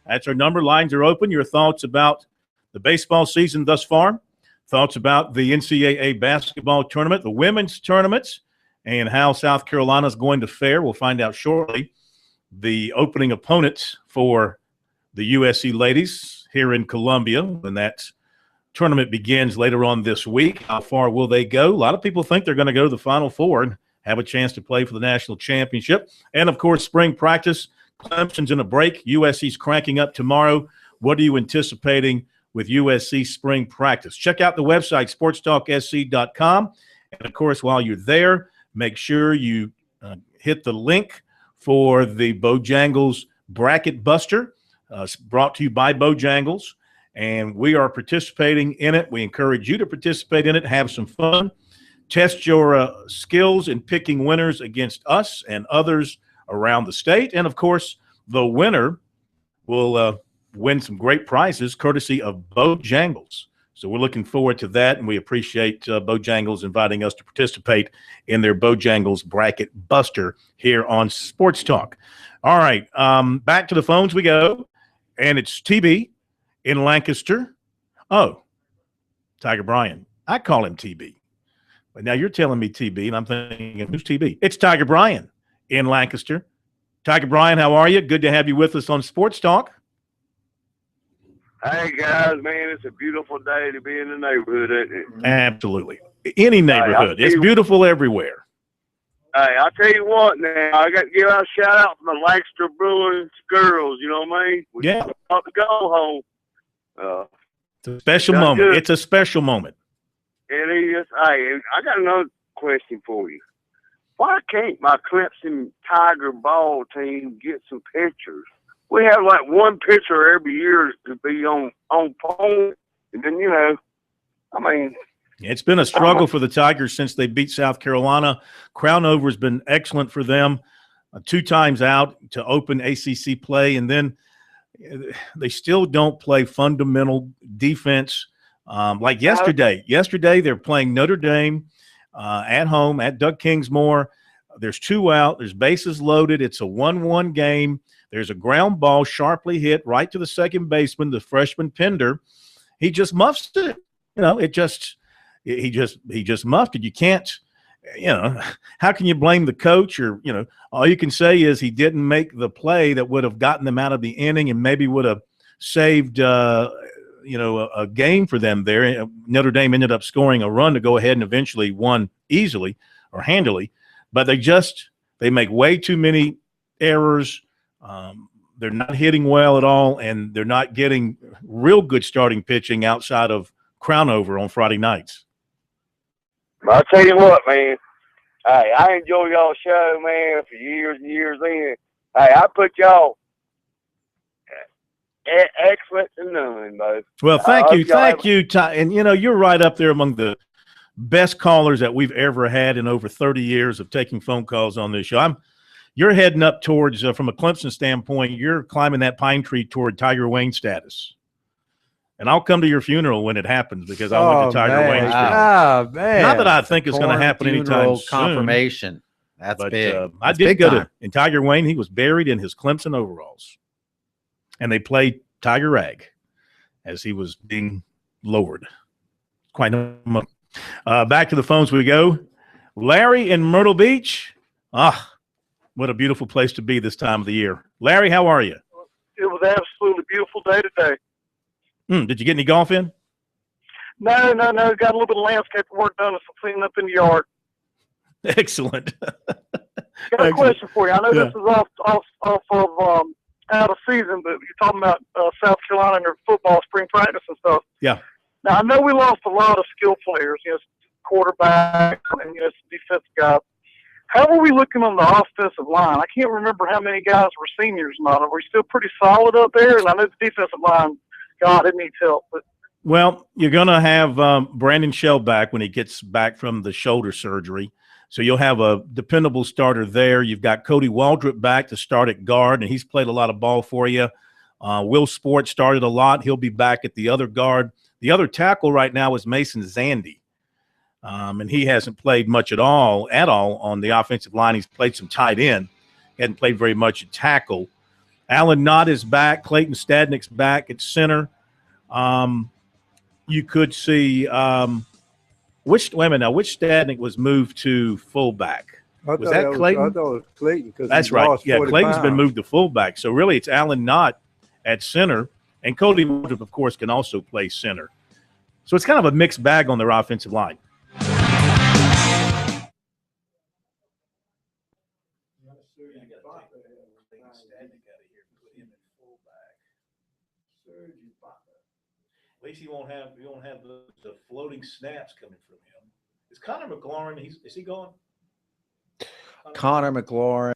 That's our number. Lines are open. Your thoughts about the baseball season thus far, thoughts about the NCAA basketball tournament, the women's tournaments, and how South Carolina is going to fare. We'll find out shortly. The opening opponents for the USC ladies here in Columbia when that tournament begins later on this week. How far will they go? A lot of people think they're going to go to the Final Four and have a chance to play for the national championship. And, of course, spring practice. Clemson's in a break. USC's cranking up tomorrow. What are you anticipating with USC spring practice? Check out the website, sportstalksc.com. And, of course, while you're there, make sure you hit the link for the Bojangles Bracket Buster, brought to you by Bojangles. And we are participating in it. We encourage you to participate in it, have some fun, test your skills in picking winners against us and others around the state. And, of course, the winner will win some great prizes courtesy of Bojangles. So we're looking forward to that, and we appreciate Bojangles inviting us to participate in their Bojangles Bracket Buster here on Sports Talk. All right, back to the phones we go, and it's TB in Lancaster. Oh, Tiger Bryan. I call him TB. But now you're telling me TB, and I'm thinking, who's TB? It's Tiger Bryan in Lancaster. Tiger Bryan, how are you? Good to have you with us on Sports Talk. Hey, guys, man, it's a beautiful day to be in the neighborhood, isn't it? Absolutely. Any neighborhood. It's beautiful everywhere. Hey, I'll tell you what now. I got to give out a shout-out to the Lancaster Bruins girls, you know what I mean? We Yeah. got to go home. It's a special moment. Good. It's a special moment. It is. Hey, I got another question for you. Why can't my Clemson Tiger ball team get some pictures? We have like one picture every year to be on point, and then I mean, it's been a struggle for the Tigers since they beat South Carolina. Crownover has been excellent for them, 2 times out to open ACC play, and then they still don't play fundamental defense like yesterday. Yesterday they're playing Notre Dame at home at Doug Kingsmore. There's 2 out. There's bases loaded. It's a 1-1 game. There's a ground ball sharply hit right to the second baseman, the freshman Pender. He just muffs it. He just muffed it. You can't, how can you blame the coach? Or, all you can say is he didn't make the play that would have gotten them out of the inning and maybe would have saved, a game for them there. Notre Dame ended up scoring a run to go ahead and eventually won easily or handily. But they make way too many errors. They're not hitting well at all, and they're not getting real good starting pitching outside of Crownover on Friday nights. I'll tell you what, man. Hey, I enjoy y'all's show, man, for years and years in. Hey, I put y'all excellent to none, both. Well, thank you, Ty. And, you're right up there among the best callers that we've ever had in over 30 years of taking phone calls on this show. You're heading up towards, from a Clemson standpoint, you're climbing that pine tree toward Tiger Wayne status. And I'll come to your funeral when it happens because I went to Tiger Wayne's funeral. Man. Not that I think it's going to happen anytime soon. Confirmation. That's big. I did go to – in Tiger Wayne, he was buried in his Clemson overalls. And they played Tiger Rag as he was being lowered. Quite a moment. Back to the phones we go. Larry in Myrtle Beach. What a beautiful place to be this time of the year. Larry, how are you? It was an absolutely beautiful day today. Did you get any golf in? No. Got a little bit of landscape work done and some cleaning up in the yard. Excellent. Got a question for you. I know this is off of out of season, but you're talking about South Carolina and their football spring practice and stuff. Yeah. Now, I know we lost a lot of skill players, quarterback and some defensive guys. How are we looking on the offensive line? I can't remember how many guys were seniors or not. Are we still pretty solid up there? And I know the defensive line, God, it needs help. But well, you're going to have Brandon Shell back when he gets back from the shoulder surgery. So you'll have a dependable starter there. You've got Cody Waldrop back to start at guard, and he's played a lot of ball for you. Will Sport started a lot. He'll be back at the other guard. The other tackle right now is Mason Zandy. And he hasn't played much at all on the offensive line. He's played some tight end. He hasn't played very much at tackle. Alan Knott is back. Clayton Stadnick's back at center. You could see which Stadnick was moved to fullback? Was that Clayton? I thought it was Clayton. That's right. Yeah, Clayton's been moved to fullback. So really it's Alan Knott at center. And Cody Woodruff, of course, can also play center. So it's kind of a mixed bag on their offensive line. At least he won't have the floating snaps coming from him. Is Connor McLaurin? Is he gone? Connor McLaurin.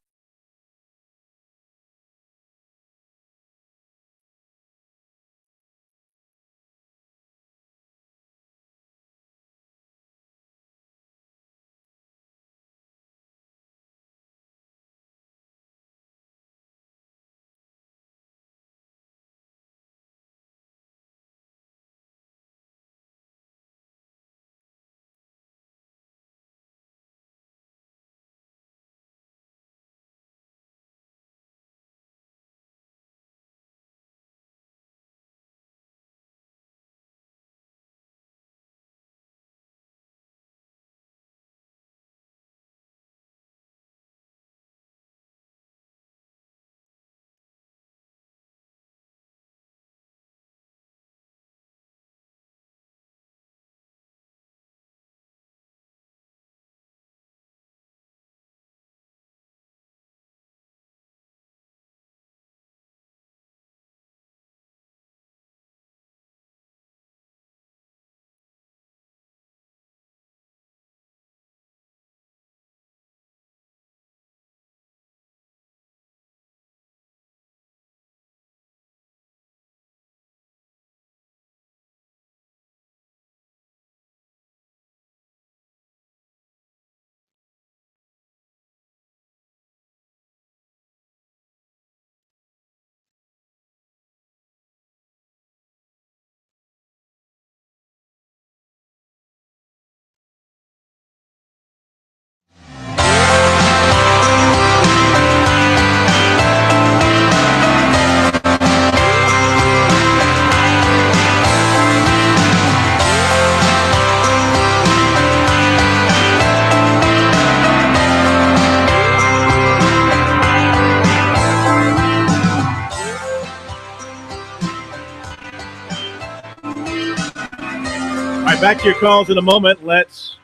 Back to your calls in a moment. Let's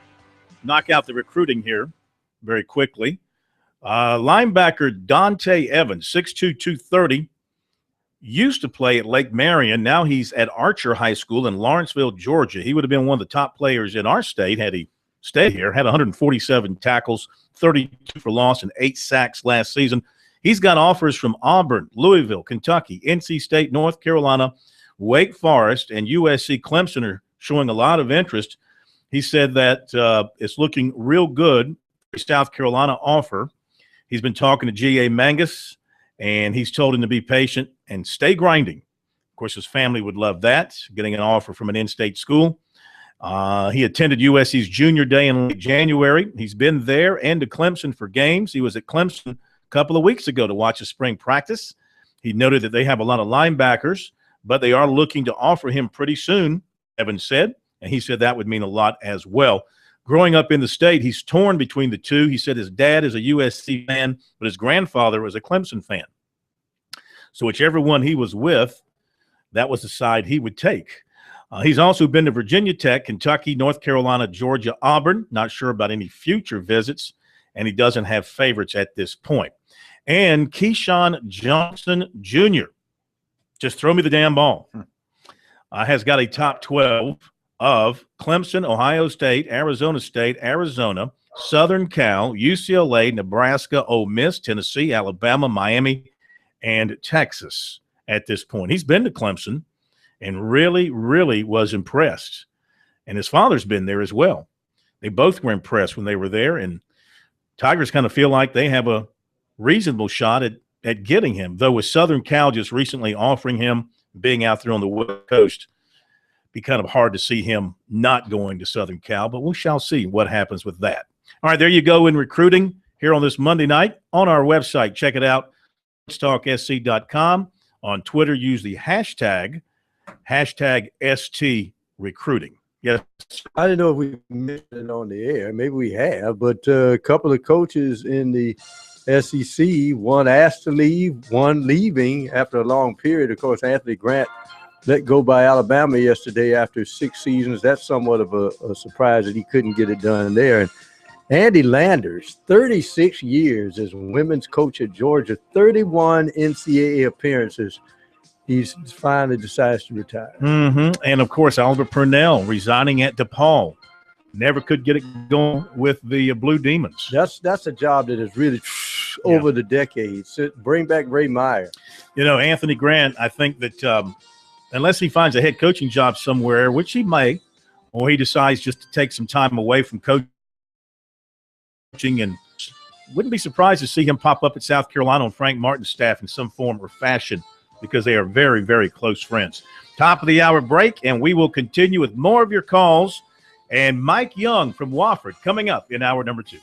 knock out the recruiting here very quickly. Linebacker Dante Evans, 6'2", 230, used to play at Lake Marion. Now he's at Archer High School in Lawrenceville, Georgia. He would have been one of the top players in our state had he stayed here. Had 147 tackles, 32 for loss, and 8 sacks last season. He's got offers from Auburn, Louisville, Kentucky, NC State, North Carolina, Wake Forest, and USC. Clemson are showing a lot of interest. He said that it's looking real good for South Carolina offer. He's been talking to G.A. Mangus, and he's told him to be patient and stay grinding. Of course, his family would love that, getting an offer from an in-state school. He attended USC's Junior Day in late January. He's been there and to Clemson for games. He was at Clemson a couple of weeks ago to watch a spring practice. He noted that they have a lot of linebackers, but they are looking to offer him pretty soon, Evans said, and he said that would mean a lot as well. Growing up in the state, he's torn between the two. He said his dad is a USC fan, but his grandfather was a Clemson fan. So whichever one he was with, that was the side he would take. He's also been to Virginia Tech, Kentucky, North Carolina, Georgia, Auburn. Not sure about any future visits, and he doesn't have favorites at this point. And Keyshawn Johnson Jr., just throw me the damn ball, has got a top 12 of Clemson, Ohio State, Arizona, Southern Cal, UCLA, Nebraska, Ole Miss, Tennessee, Alabama, Miami, and Texas at this point. He's been to Clemson and really, really was impressed. And his father's been there as well. They both were impressed when they were there, and Tigers kind of feel like they have a reasonable shot at getting him, though with Southern Cal just recently offering him being out there on the West Coast, be kind of hard to see him not going to Southern Cal, but we shall see what happens with that. All right, there you go in recruiting here on this Monday night on our website. Check it out, sportstalksc.com. On Twitter, use the hashtag #STRecruiting. Yes. I didn't know if we mentioned it on the air. Maybe we have, but a couple of coaches in the SEC, one asked to leave, one leaving after a long period. Of course, Anthony Grant let go by Alabama yesterday after 6 seasons. That's somewhat of a surprise that he couldn't get it done there. And Andy Landers, 36 years as women's coach at Georgia, 31 NCAA appearances. He's finally decides to retire. And, of course, Oliver Purnell resigning at DePaul. Never could get it going with the Blue Demons. That's a job that is really over the decades. Bring back Ray Meyer. You know, Anthony Grant, I think that unless he finds a head coaching job somewhere, which he may, or he decides just to take some time away from coaching, and wouldn't be surprised to see him pop up at South Carolina on Frank Martin's staff in some form or fashion, because they are very, very close friends. Top of the hour break, and we will continue with more of your calls. And Mike Young from Wofford coming up in hour number 2.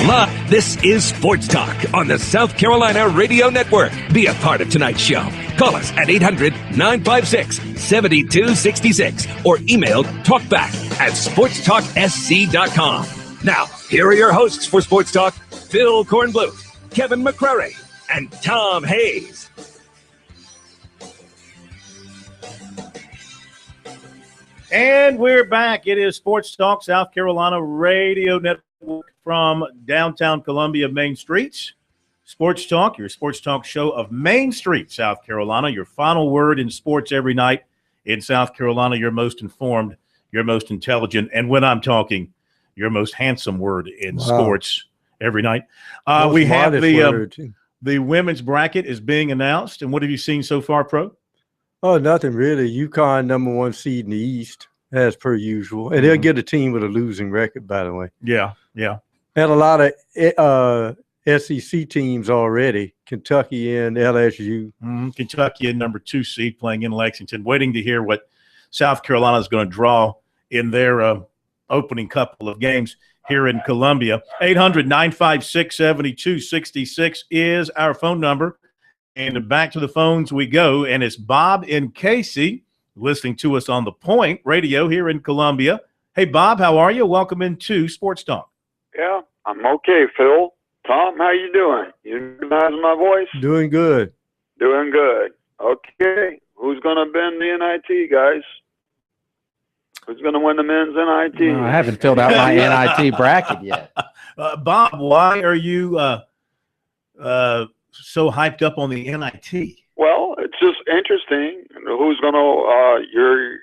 Live. This is Sports Talk on the South Carolina Radio Network. Be a part of tonight's show. Call us at 800-956-7266 or email talkback@sportstalksc.com. Now, here are your hosts for Sports Talk, Phil Kornbluth, Kevin McCrary, and Tom Hayes. And we're back. It is Sports Talk, South Carolina Radio Network from downtown Columbia Main Streets. Sports Talk, your sports talk show of Main Street, South Carolina. Your final word in sports every night in South Carolina. Your most informed, your most intelligent, and when I'm talking, your most handsome word in sports every night. We have the women's bracket is being announced. And what have you seen so far, Pro? Oh, nothing really. UConn #1 seed in the East, as per usual. And they'll get a team with a losing record, by the way. Yeah, yeah. Had a lot of SEC teams already, Kentucky and LSU. Kentucky and #2 seed playing in Lexington, waiting to hear what South Carolina is going to draw in their opening couple of games here in Columbia. 800-956-7266 is our phone number. And back to the phones we go, and it's Bob and Casey listening to us on the Point Radio here in Columbia. Hey, Bob, how are you? Welcome into Sports Talk. Yeah, I'm okay, Phil. Tom, how you doing? You recognize my voice? Doing good. Doing good. Okay, who's going to bend the NIT, guys? Who's going to win the men's NIT? No, I haven't filled out my NIT bracket yet. Bob, why are you so hyped up on the NIT? Well, it's just interesting. Who's going to you're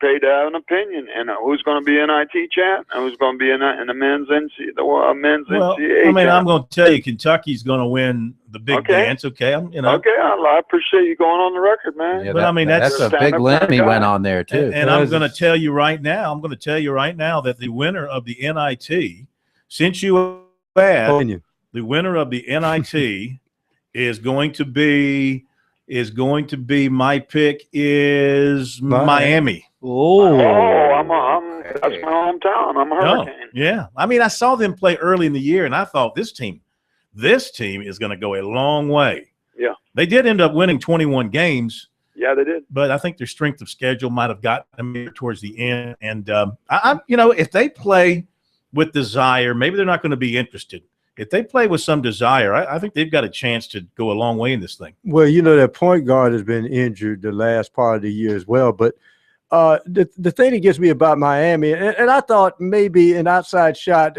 paid to have an opinion, and who's going to be NIT champ, and who's going to be in the men's NCAA. I mean, I'm going to tell you, Kentucky's going to win the big dance. Okay, Okay, I appreciate you going on the record, man. Yeah, but I mean, that's a big limb he went on there too. And I'm going to tell you right now. That the winner of the NIT, since you asked, the winner of the NIT is going to be my pick is Miami. That's my hometown. I'm a Hurricane. Yeah. I mean, I saw them play early in the year, and I thought this team is going to go a long way. Yeah. They did end up winning 21 games. Yeah, they did. But I think their strength of schedule might have gotten them towards the end. And if they play with desire, maybe they're not going to be interested. If they play with some desire, I think they've got a chance to go a long way in this thing. Well, their point guard has been injured the last part of the year as well. But the thing that gets me about Miami, and I thought maybe an outside shot,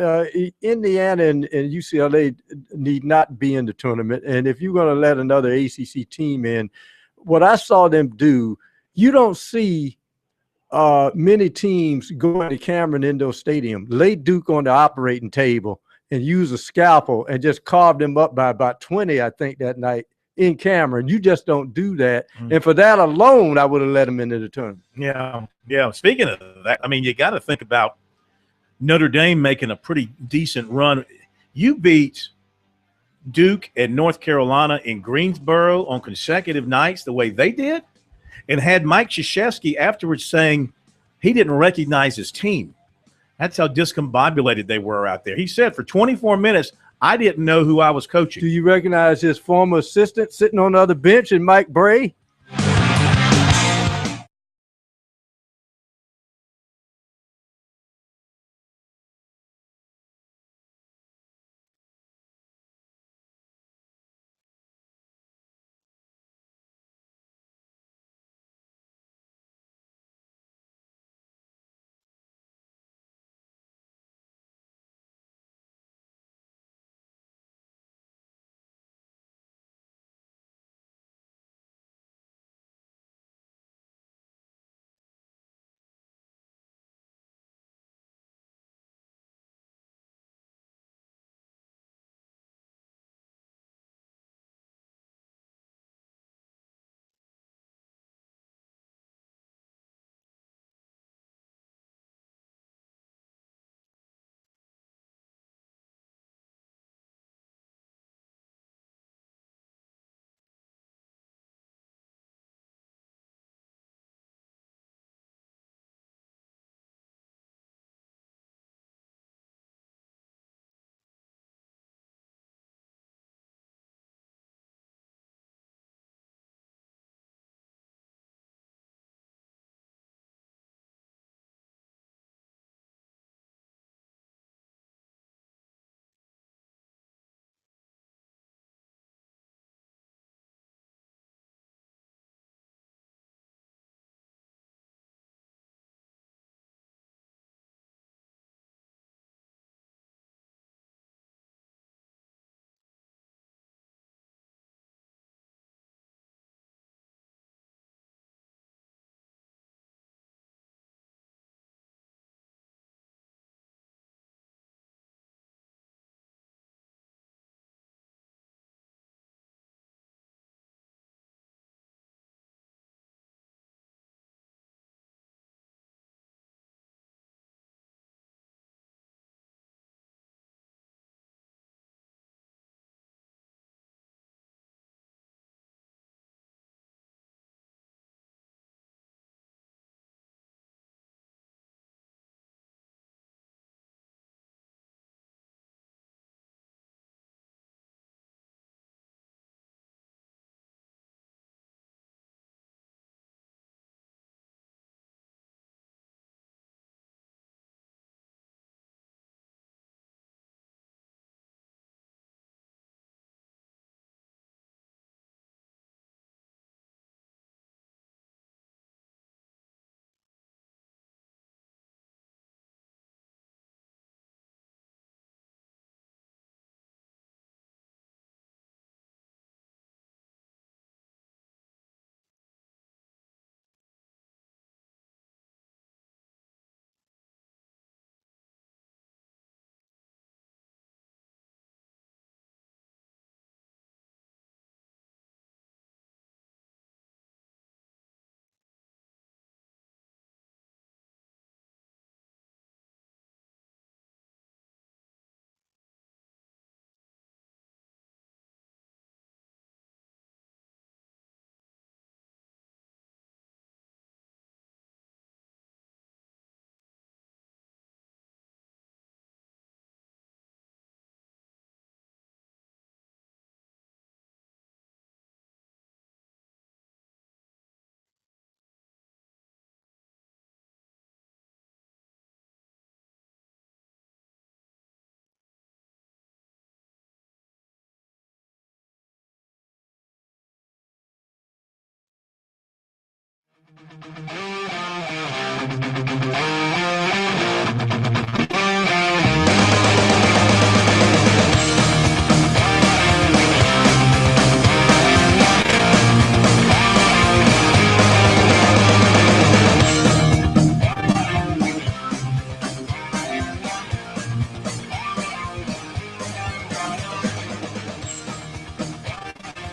Indiana and UCLA need not be in the tournament. And if you're going to let another ACC team in, what I saw them do, you don't see many teams going to Cameron Indoor Stadium, lay Duke on the operating table, and use a scalpel and just carve them up by about 20, I think, that night in Cameron. You just don't do that. And for that alone, I would have let them into the tournament. Yeah. Speaking of that, I mean, you got to think about Notre Dame making a pretty decent run. You beat Duke and North Carolina in Greensboro on consecutive nights the way they did, and had Mike Krzyzewski afterwards saying he didn't recognize his team. That's how discombobulated they were out there. He said for 24 minutes, I didn't know who I was coaching. Do you recognize his former assistant sitting on the other bench and Mike Bray?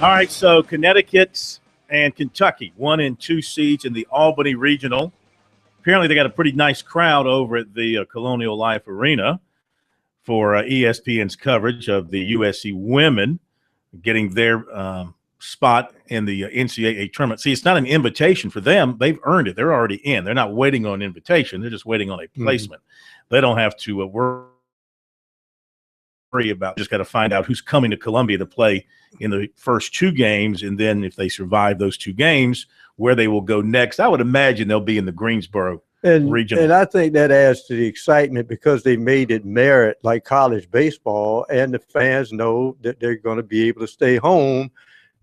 All right, so Connecticut and Kentucky, 1 and 2 seeds in the Albany Regional. Apparently, they got a pretty nice crowd over at the Colonial Life Arena for ESPN's coverage of the USC women getting their spot in the NCAA tournament. See, it's not an invitation for them. They've earned it. They're already in. They're not waiting on an invitation. They're just waiting on a placement. They don't have to worry about, just got to find out who's coming to Columbia to play in the first 2 games, and then if they survive those 2 games, where they will go next. I would imagine they'll be in the Greensboro region. And I think that adds to the excitement because they made it merit like college baseball, and the fans know that they're going to be able to stay home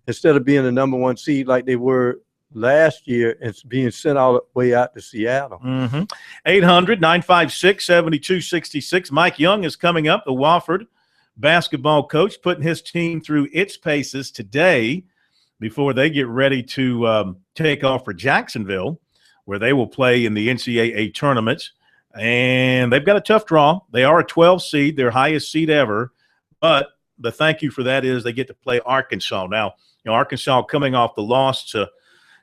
instead of being the number 1 seed like they were last year and being sent all the way out to Seattle. 800-956-7266. Mike Young is coming up, the Wofford basketball coach, putting his team through its paces today before they get ready to take off for Jacksonville, where they will play in the NCAA tournament. And they've got a tough draw. They are a 12 seed, their highest seed ever. But the thank you for that is they get to play Arkansas. Now, Arkansas coming off the loss to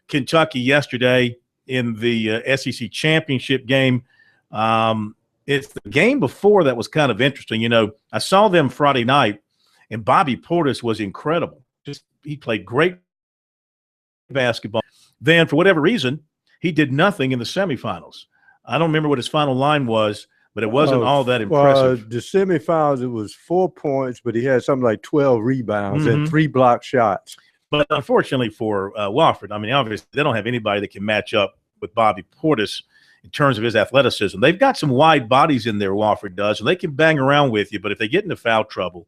Kentucky yesterday in the SEC championship game. It's the game before that was kind of interesting. I saw them Friday night, and Bobby Portis was incredible. He played great basketball. Then, for whatever reason, he did nothing in the semifinals. I don't remember what his final line was, but it wasn't all that impressive. The semifinals, it was 4 points, but he had something like 12 rebounds and 3 block shots. But unfortunately for Wofford, obviously they don't have anybody that can match up with Bobby Portis in terms of his athleticism. They've got some wide bodies in there, Wofford does, and they can bang around with you. But if they get into foul trouble,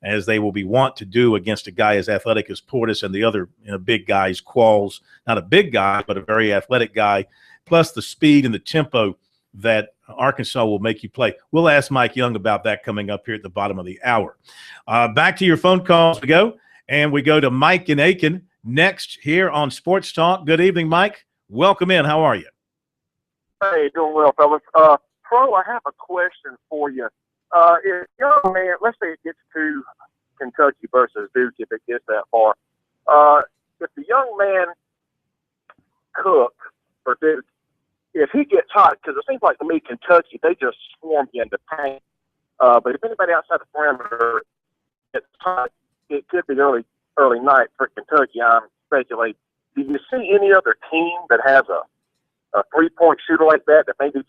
as they will be wont to do against a guy as athletic as Portis and the other big guys, Qualls, not a big guy, but a very athletic guy, plus the speed and the tempo that Arkansas will make you play. We'll ask Mike Young about that coming up here at the bottom of the hour. Back to your phone calls we go, and we go to Mike in Aiken next here on Sports Talk. Good evening, Mike. Welcome in. How are you? Hey, doing well, fellas. Pro, I have a question for you. If young man, let's say it gets to Kentucky versus Duke, if it gets that far, if the young man Cook for Duke, if he gets hot, because it seems like to me Kentucky, they just swarm you into paint. But if anybody outside the perimeter gets hot, it could be early night for Kentucky. I'm speculating. Do you see any other team that has a 3-point shooter like that maybe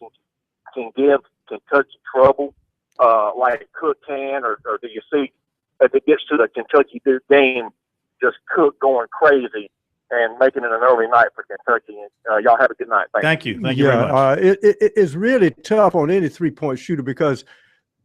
can give Kentucky trouble? Like Cook can, or do you see if it gets to the Kentucky Duke game, just Cook going crazy and making it an early night for Kentucky? Y'all have a good night. Thank you. Thank you very much. It's really tough on any 3-point shooter because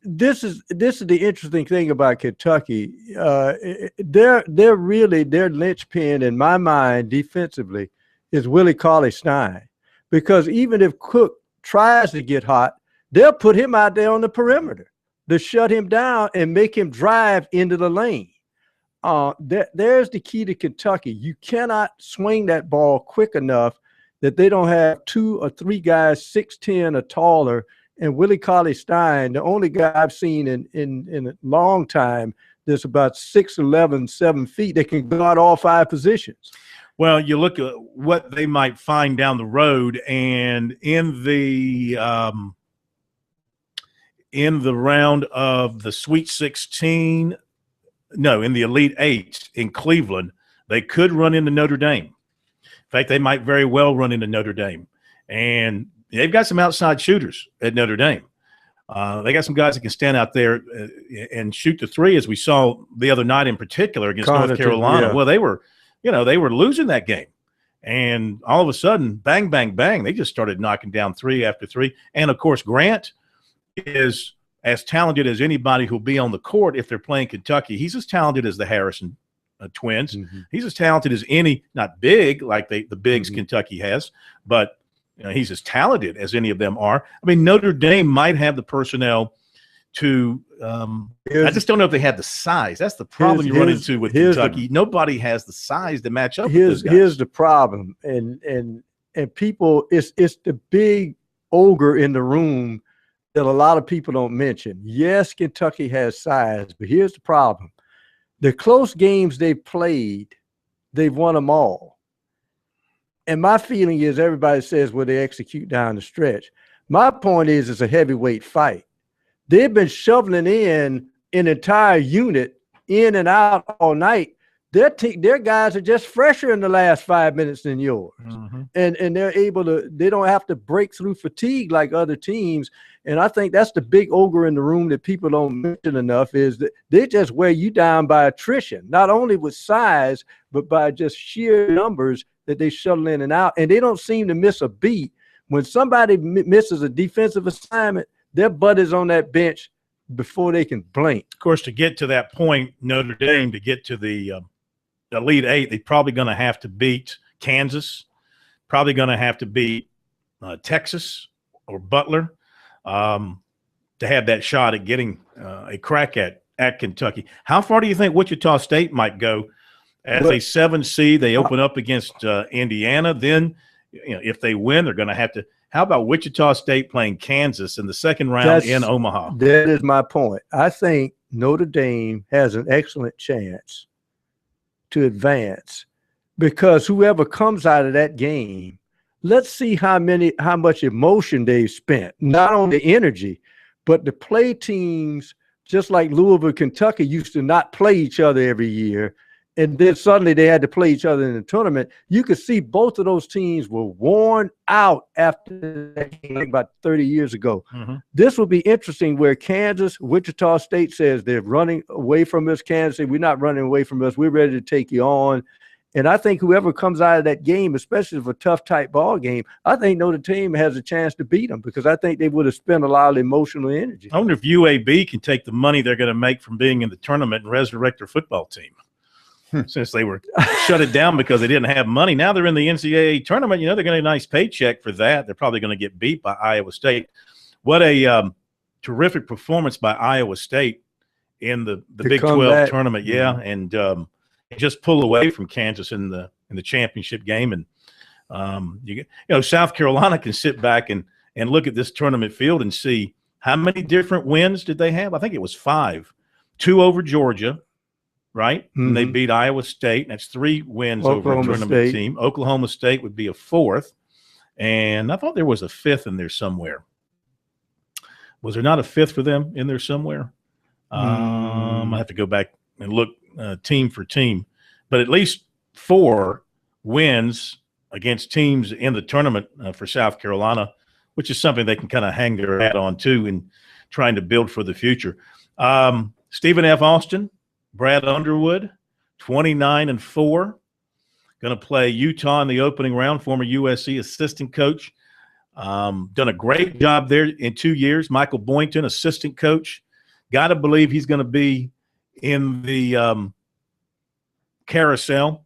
this is the interesting thing about Kentucky. They're really their linchpin in my mind defensively is Willie Cauley-Stein, because even if Cook tries to get hot, they'll put him out there on the perimeter to shut him down and make him drive into the lane. There's the key to Kentucky. You cannot swing that ball quick enough that they don't have 2 or 3 guys 6'10" or taller. And Willie Cauley-Stein, the only guy I've seen in a long time that's about 6'11", 7 feet, that can guard all 5 positions. Well, you look at what they might find down the road, and in the round of the Sweet 16, in the Elite 8 in Cleveland, they could run into Notre Dame. In fact, they might very well run into Notre Dame. And they've got some outside shooters at Notre Dame. They got some guys that can stand out there and shoot the 3, as we saw the other night in particular against North Carolina. Yeah. Well, they were losing that game. And all of a sudden, bang, bang, bang, they just started knocking down 3 after 3. And, of course, Grant is as talented as anybody who'll be on the court if they're playing Kentucky. He's as talented as the Harrison twins. He's as talented as any, not big like the bigs Kentucky has, but he's as talented as any of them are. I mean, Notre Dame might have the personnel to I just don't know if they have the size. That's the problem you run into with Kentucky. Nobody has the size to match up with those guys. Here's the problem, and people, it's the big ogre in the room that a lot of people don't mention. Yes, Kentucky has size, but here's the problem. The close games they've played, they've won them all. And my feeling is everybody says, well, they execute down the stretch. My point is it's a heavyweight fight. They've been shoveling in an entire unit in and out all night. Their guys are just fresher in the last 5 minutes than yours. And they're able to, they don't have to break through fatigue like other teams. And I think that's the big ogre in the room that people don't mention enough, is that they just wear you down by attrition, not only with size, but by just sheer numbers that they shuttle in and out. And they don't seem to miss a beat. When somebody misses a defensive assignment, their butt is on that bench before they can blink. Of course, to get to that point, Notre Dame, to get to the Elite Eight, they're probably going to have to beat Kansas, probably going to have to beat Texas or Butler to have that shot at getting a crack at Kentucky. How far do you think Wichita State might go as a 7 seed? They open up against Indiana. Then, if they win, they're going to have to. How about Wichita State playing Kansas in the second round in Omaha? That is my point. I think Notre Dame has an excellent chance to advance, because whoever comes out of that game, let's see how much emotion they've spent, not on the energy, but to play teams just like Louisville, Kentucky used to not play each other every year. And then suddenly they had to play each other in the tournament. You could see both of those teams were worn out after that game about 30 years ago. This will be interesting, where Wichita State says they're running away from us. Kansas said, we're not running away from us. We're ready to take you on. And I think whoever comes out of that game, especially if a tough, tight ball game, I think Notre Dame has a chance to beat them, because I think they would have spent a lot of emotional energy. I wonder if UAB can take the money they're going to make from being in the tournament and resurrect their football team. Since they were shut it down because they didn't have money. Now they're in the NCAA tournament. They're going to get a nice paycheck for that. They're probably going to get beat by Iowa State. What a terrific performance by Iowa State in the Big 12 tournament. Yeah, and just pull away from Kansas in the championship game. And South Carolina can sit back and look at this tournament field and see how many different wins did they have. I think it was 5. 2 over Georgia. Right? And they beat Iowa State. That's 3 wins over a tournament team. Oklahoma State would be a 4th. And I thought there was a 5th in there somewhere. Was there not a 5th for them in there somewhere? I have to go back and look team for team. But at least 4 wins against teams in the tournament for South Carolina, which is something they can kind of hang their hat on too in trying to build for the future. Stephen F. Austin, Brad Underwood, 29-4, going to play Utah in the opening round. Former USC assistant coach, done a great job there in 2 years. Michael Boynton, assistant coach. Got to believe he's going to be in the carousel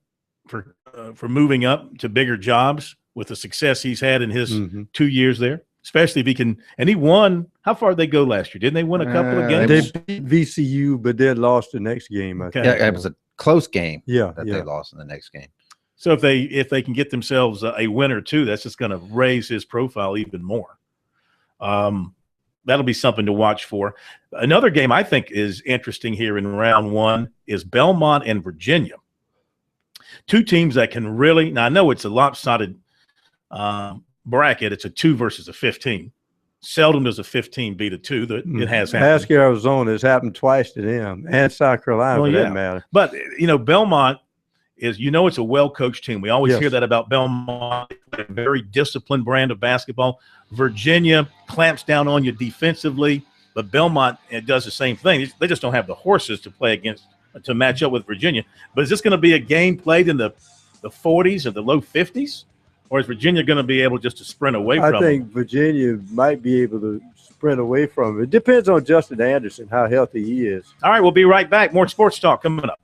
for moving up to bigger jobs with the success he's had in his 2 years there. Especially if he can, and he won. How far did they go last year? Didn't they win a couple of games? They beat VCU, but they lost the next game. I think. Yeah, it was a close game. They lost in the next game. So if they can get themselves a win or two, that's just going to raise his profile even more. That'll be something to watch for. Another game I think is interesting here in round 1 is Belmont and Virginia. 2 teams that can really. Now I know it's a lopsided bracket. It's a 2 versus a 15. Seldom does a 15 beat a 2. It has happened. Ask Arizona. It's happened twice to them, and South Carolina for that matter. But Belmont is, it's a well-coached team. We always hear that about Belmont. A very disciplined brand of basketball. Virginia clamps down on you defensively, but Belmont does the same thing. They just don't have the horses to match up with Virginia. But is this going to be a game played in the 40s or the low 50s? Or is Virginia going to be able just to sprint away from it? I think Virginia might be able to sprint away from it. It depends on Justin Anderson, how healthy he is. All right, we'll be right back. More sports talk coming up.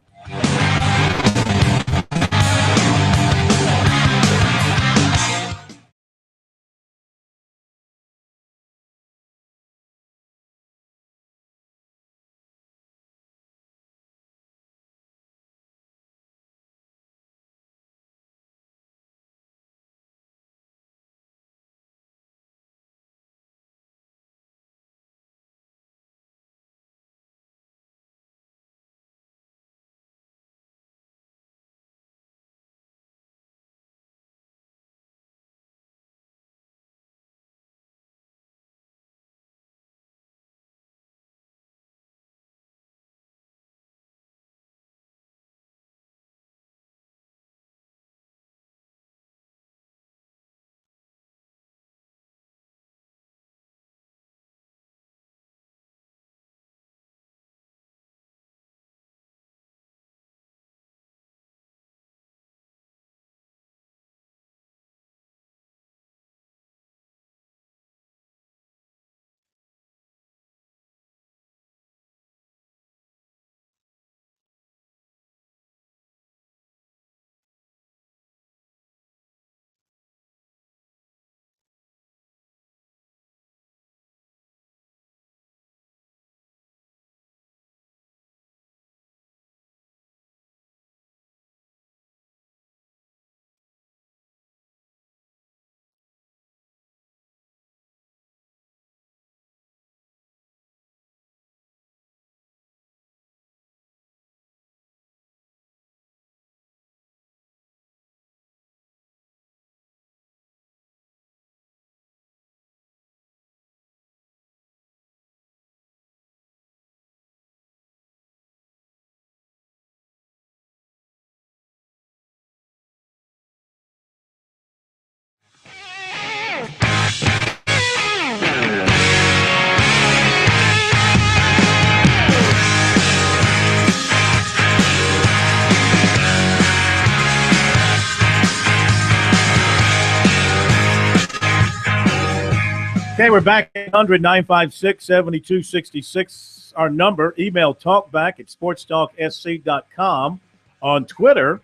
Okay, we're back at 100-956-7266. Our number. Email talkback@sportstalksc.com. On Twitter,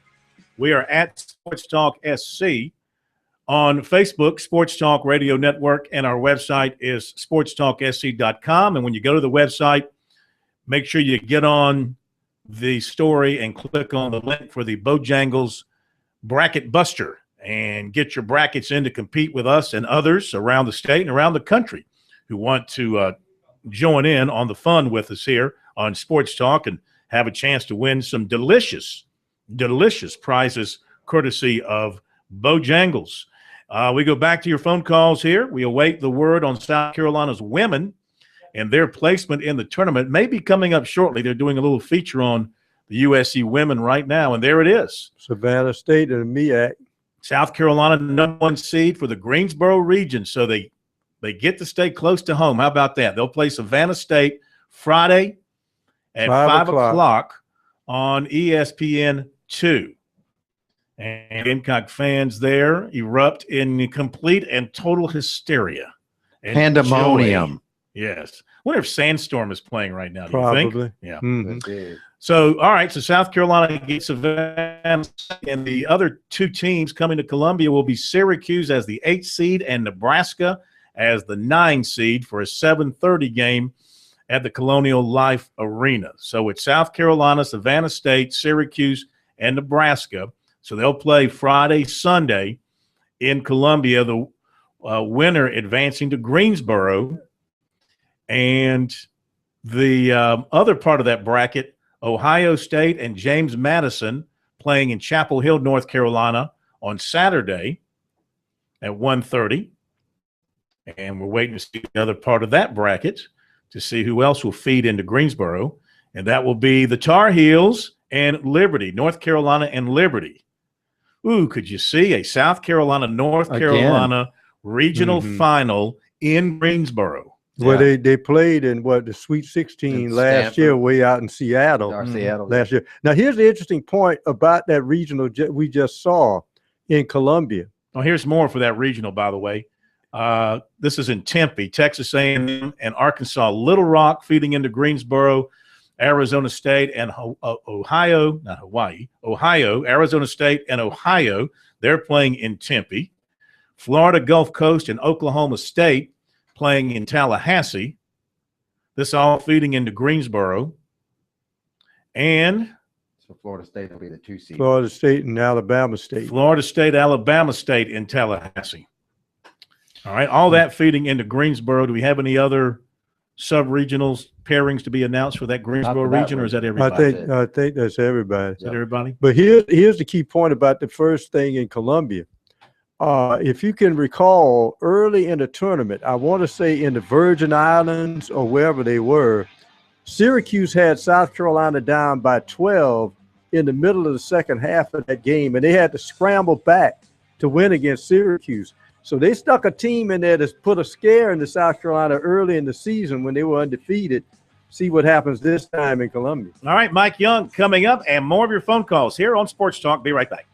we are at SportsTalkSC. On Facebook, Sports Talk Radio Network, and our website is sportstalksc.com. And when you go to the website, make sure you get on the story and click on the link for the Bojangles Bracket Buster and get your brackets in to compete with us and others around the state and around the country who want to join in on the fun with us here on Sports Talk and have a chance to win some delicious prizes courtesy of Bojangles. We go back to your phone calls here. We await the word on South Carolina's women and their placement in the tournament. May be coming up shortly. They're doing a little feature on the USC women right now, and there it is. Savannah State and MEAC. South Carolina, number 1 seed for the Greensboro region, so they get to stay close to home. How about that? They'll play Savannah State Friday at 5 o'clock on ESPN2. And Gamecock fans there erupt in complete and total hysteria. And Pandemonium. joy. Yes. I wonder if Sandstorm is playing right now. Do you Probably. think? Yeah. Mm-hmm. So, all right. So South Carolina gets Savannah, and the other 2 teams coming to Columbia will be Syracuse as the 8th seed and Nebraska as the 9 seed for a 7:30 game at the Colonial Life Arena. So it's South Carolina, Savannah State, Syracuse, and Nebraska. So they'll play Friday, Sunday in Columbia, the winner advancing to Greensboro. And the other part of that bracket, Ohio State and James Madison playing in Chapel Hill, North Carolina on Saturday at 1:30. And we're waiting to see the other part of that bracket to see who else will feed into Greensboro. And that will be the Tar Heels and Liberty, North Carolina and Liberty. Ooh, could you see a South Carolina, North Carolina regional final in Greensboro? Well, they played in the Sweet 16 last year, way out in Seattle. Last year. Now, here's the interesting point about that regional we just saw in Columbia. Oh, here's more for that regional, by the way. This is in Tempe, Texas A&M and Arkansas Little Rock feeding into Greensboro. Arizona State and Ohio, not Hawaii, Ohio, Arizona State and Ohio, they're playing in Tempe. Florida Gulf Coast and Oklahoma State playing in Tallahassee. This all feeding into Greensboro. And so Florida State will be the 2 seed. Florida State and Alabama State. Florida State, Alabama State in Tallahassee. All right, all that feeding into Greensboro. Do we have any other sub-regionals pairings to be announced for that Greensboro region, or is that everybody? I think that's everybody. Is that everybody? But here's the key point about the first thing in Columbia. If you can recall, early in the tournament, I want to say in the Virgin Islands or wherever they were, Syracuse had South Carolina down by 12 in the middle of the second half of that game, and they had to scramble back to win against Syracuse. So they stuck a team in there to put a scare into South Carolina early in the season when they were undefeated. See what happens this time in Columbia. All right, Mike Young coming up, and more of your phone calls here on Sports Talk. Be right back.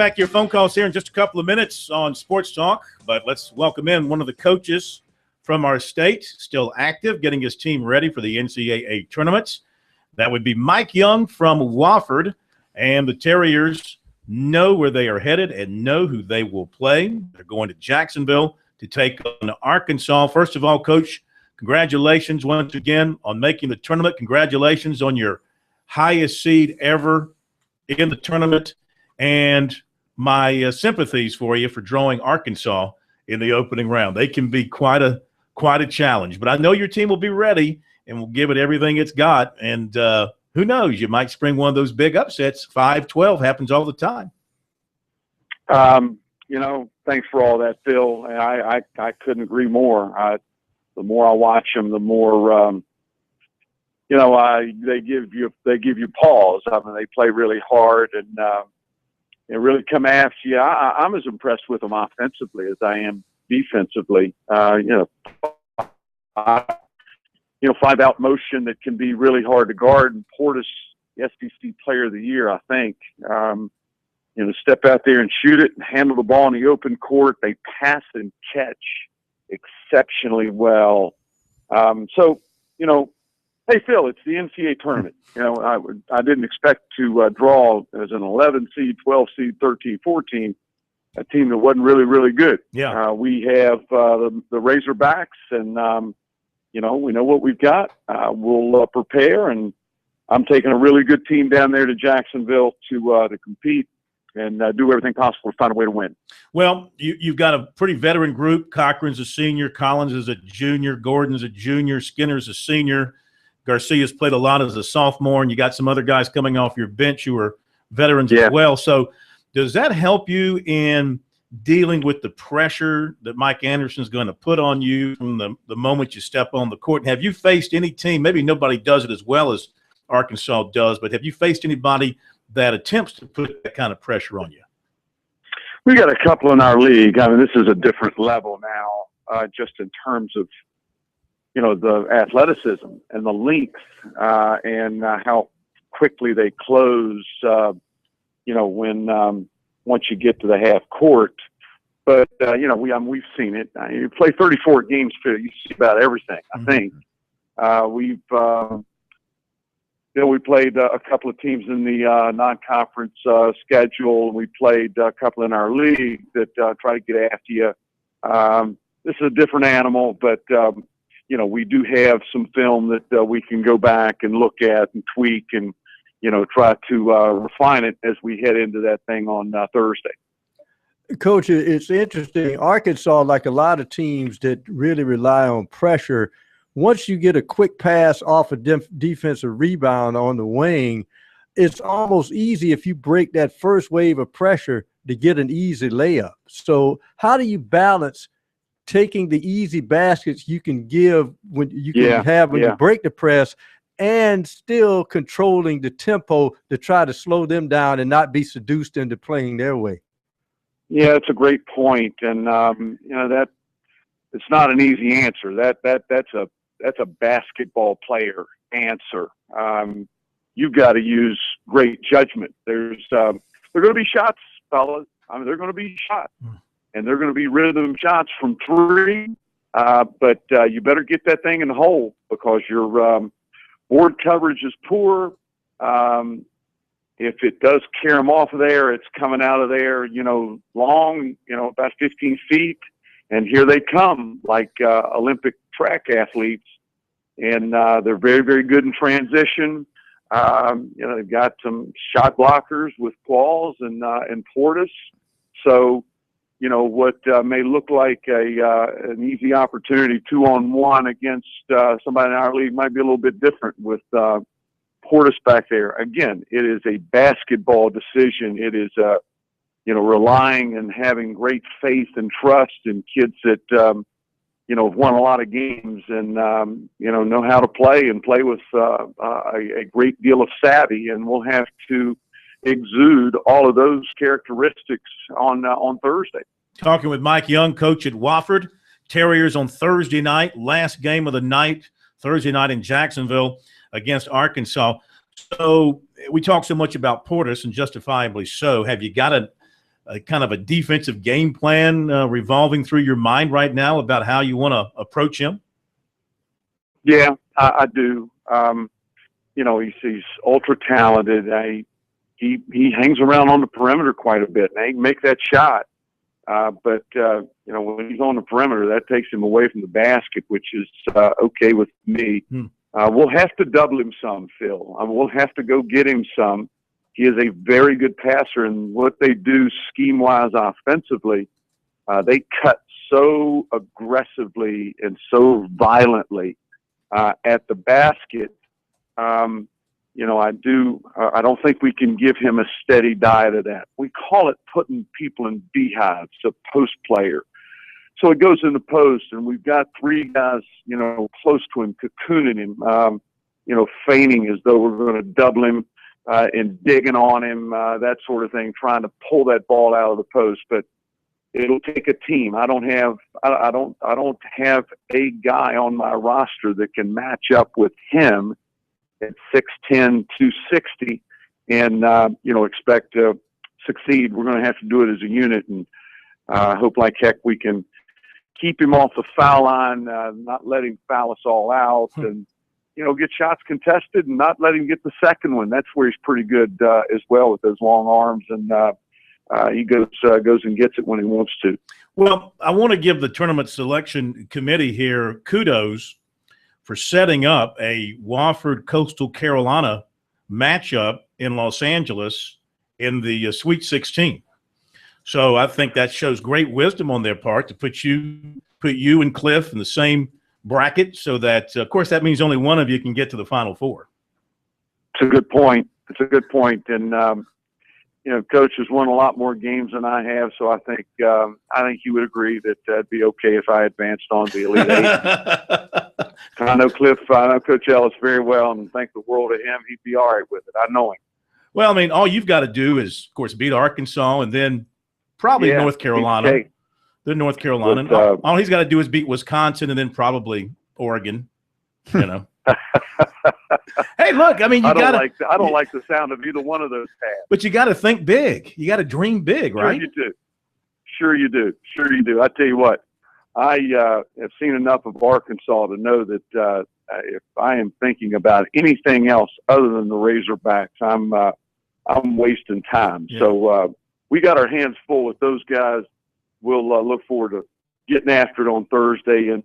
back to your phone calls here in just a couple of minutes on Sports Talk, but let's welcome in one of the coaches from our state, still active, getting his team ready for the NCAA tournaments. That would be Mike Young from Wofford, and the Terriers know where they are headed and know who they will play. They're going to Jacksonville to take on Arkansas. First of all, Coach, congratulations once again on making the tournament. Congratulations on your highest seed ever in the tournament, and my sympathies for you for drawing Arkansas in the opening round. They can be quite a challenge, but I know your team will be ready and will give it everything it's got. And who knows, you might spring one of those big upsets. 5-12 happens all the time. Thanks for all that, Phil. I couldn't agree more. The more I watch them, the more they give you pause. I mean, they play really hard and really come after you. I'm as impressed with them offensively as I am defensively. 5-out motion that can be really hard to guard. And Portis, the SEC Player of the Year, I think. Step out there and shoot it and handle the ball in the open court. They pass and catch exceptionally well. Hey, Phil, it's the NCAA tournament. I didn't expect to draw as an 11 seed, 12 seed, 13, 14, a team that wasn't really, really good. Yeah. We have the Razorbacks, and, we know what we've got. We'll prepare, and I'm taking a really good team down there to Jacksonville to compete and do everything possible to find a way to win. Well, you've got a pretty veteran group. Cochran's a senior, Collins is a junior, Gordon's a junior, Skinner's a senior. Garcia's played a lot as a sophomore, and you got some other guys coming off your bench who are veterans as well. So does that help you in dealing with the pressure that Mike Anderson's going to put on you from the moment you step on the court? And have you faced any team, maybe nobody does it as well as Arkansas does, but have you faced anybody that attempts to put that kind of pressure on you? We got a couple in our league. I mean, this is a different level now, just in terms of, the athleticism and the length and how quickly they close, when once you get to the half court. But, we've seen it. You play 34 games, Phil, you see about everything, I think. We played a couple of teams in the non-conference schedule. We played a couple in our league that try to get after you. This is a different animal, but we do have some film that we can go back and look at and tweak and, try to refine it as we head into that thing on Thursday. Coach, it's interesting. Arkansas, like a lot of teams that really rely on pressure, once you get a quick pass off a defensive rebound on the wing, it's almost easy if you break that first wave of pressure to get an easy layup. So how do you balance taking the easy baskets you can give when you you break the press and still controlling the tempo to try to slow them down and not be seduced into playing their way? Yeah, it's a great point. And, that it's not an easy answer. That's a basketball player answer. You've got to use great judgment. There are going to be shots, fellas. I mean, they're going to be shots, and they're going to be rhythm shots from three. But you better get that thing in the hole because your board coverage is poor. If it does carry them off of there, it's coming out of there, long, about 15 feet. And here they come, like Olympic track athletes. And they're very, very good in transition. They've got some shot blockers with Qualls and Portis. So, what may look like an easy opportunity 2-on-1 against somebody in our league might be a little bit different with Portis back there. Again, it is a basketball decision. It is relying and having great faith and trust in kids that, have won a lot of games and, know how to play and play with a great deal of savvy. And we'll have to exude all of those characteristics on Thursday. Talking with Mike Young, coach at Wofford. Terriers on Thursday night, last game of the night, Thursday night in Jacksonville against Arkansas. So we talk so much about Portis, and justifiably so. Have you got kind of a defensive game plan revolving through your mind right now about how you want to approach him? Yeah, I do. He's ultra talented. He hangs around on the perimeter quite a bit, and he can make that shot. But when he's on the perimeter, that takes him away from the basket, which is okay with me. We'll have to double him some, Phil. We'll have to go get him some. He is a very good passer, and what they do scheme-wise offensively, they cut so aggressively and so violently at the basket. I don't think we can give him a steady diet of that. We call it putting people in beehives, a post player. So it goes in the post, and we've got three guys, close to him, cocooning him, feigning as though we're going to double him and digging on him, that sort of thing, trying to pull that ball out of the post. But it'll take a team. I don't have a guy on my roster that can match up with him at 6'10", 260, and expect to succeed. We're going to have to do it as a unit, and hope like heck we can keep him off the foul line, not let him foul us all out, and get shots contested and not let him get the second one. That's where he's pretty good as well with those long arms, and he goes and gets it when he wants to. Well, I want to give the tournament selection committee here kudos for setting up a Wofford Coastal Carolina matchup in Los Angeles in the Sweet 16. So I think that shows great wisdom on their part to put you and Cliff in the same bracket, so that, of course, that means only one of you can get to the Final Four. It's a good point. And Coach has won a lot more games than I have, so I think you would agree that that'd be okay if I advanced on the Elite Eight. I know Coach Ellis very well, and think the world of him. He'd be all right with it. I know him. Well, I mean, all you've got to do is, of course, beat Arkansas, and then probably North Carolina. Then North Carolina. But, all he's got to do is beat Wisconsin, and then probably Oregon. Hey, look, I mean, I don't like the sound of either one of those paths. But you got to think big. You got to dream big, right? Sure you do. I tell you what, I have seen enough of Arkansas to know that if I am thinking about anything else other than the Razorbacks, I'm wasting time. Yeah. So we got our hands full with those guys. We'll look forward to getting after it on Thursday and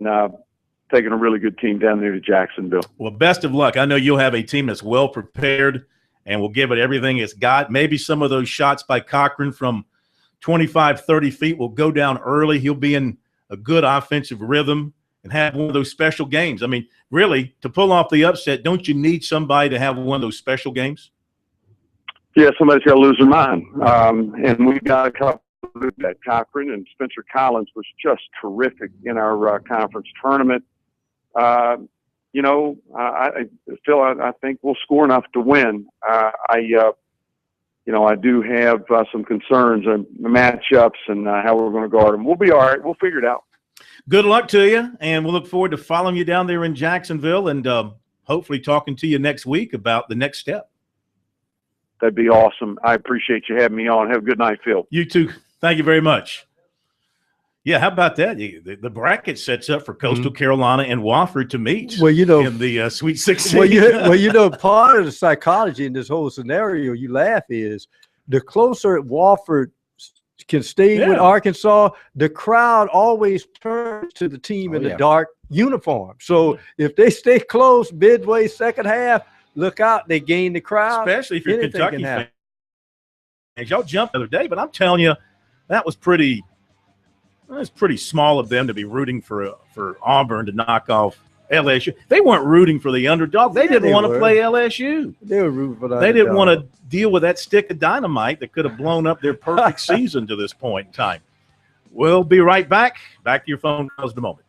taking a really good team down there to Jacksonville. Well, best of luck. I know you'll have a team that's well prepared and will give it everything it's got. Maybe some of those shots by Cochran from 25, 30 feet will go down early. He'll be in a good offensive rhythm and have one of those special games. I mean, really, to pull off the upset, don't you need somebody to have one of those special games? Yeah, somebody's got to lose their mind. And we got a couple that Cochran, and Spencer Collins was just terrific in our conference tournament. I think we'll score enough to win. I do have some concerns on the matchups and how we're going to guard them. We'll be all right. We'll figure it out. Good luck to you, and we'll look forward to following you down there in Jacksonville and hopefully talking to you next week about the next step. That'd be awesome. I appreciate you having me on. Have a good night, Phil. You too. Thank you very much. Yeah, how about that? The bracket sets up for Coastal Carolina and Wofford to meet in the Sweet 16. Part of the psychology in this whole scenario, you laugh, is the closer Wofford can stay with Arkansas, the crowd always turns to the team in the dark uniform. So if they stay close midway second half, look out, they gain the crowd. Especially if you're Kentucky fans. Y'all jumped the other day, but I'm telling you, that was pretty small of them to be rooting for Auburn to knock off LSU. They weren't rooting for the underdog. They didn't want to play LSU. They were rooting for the underdog. They didn't want to deal with that stick of dynamite that could have blown up their perfect season to this point in time. We'll be right back. Back to your phone calls in a moment.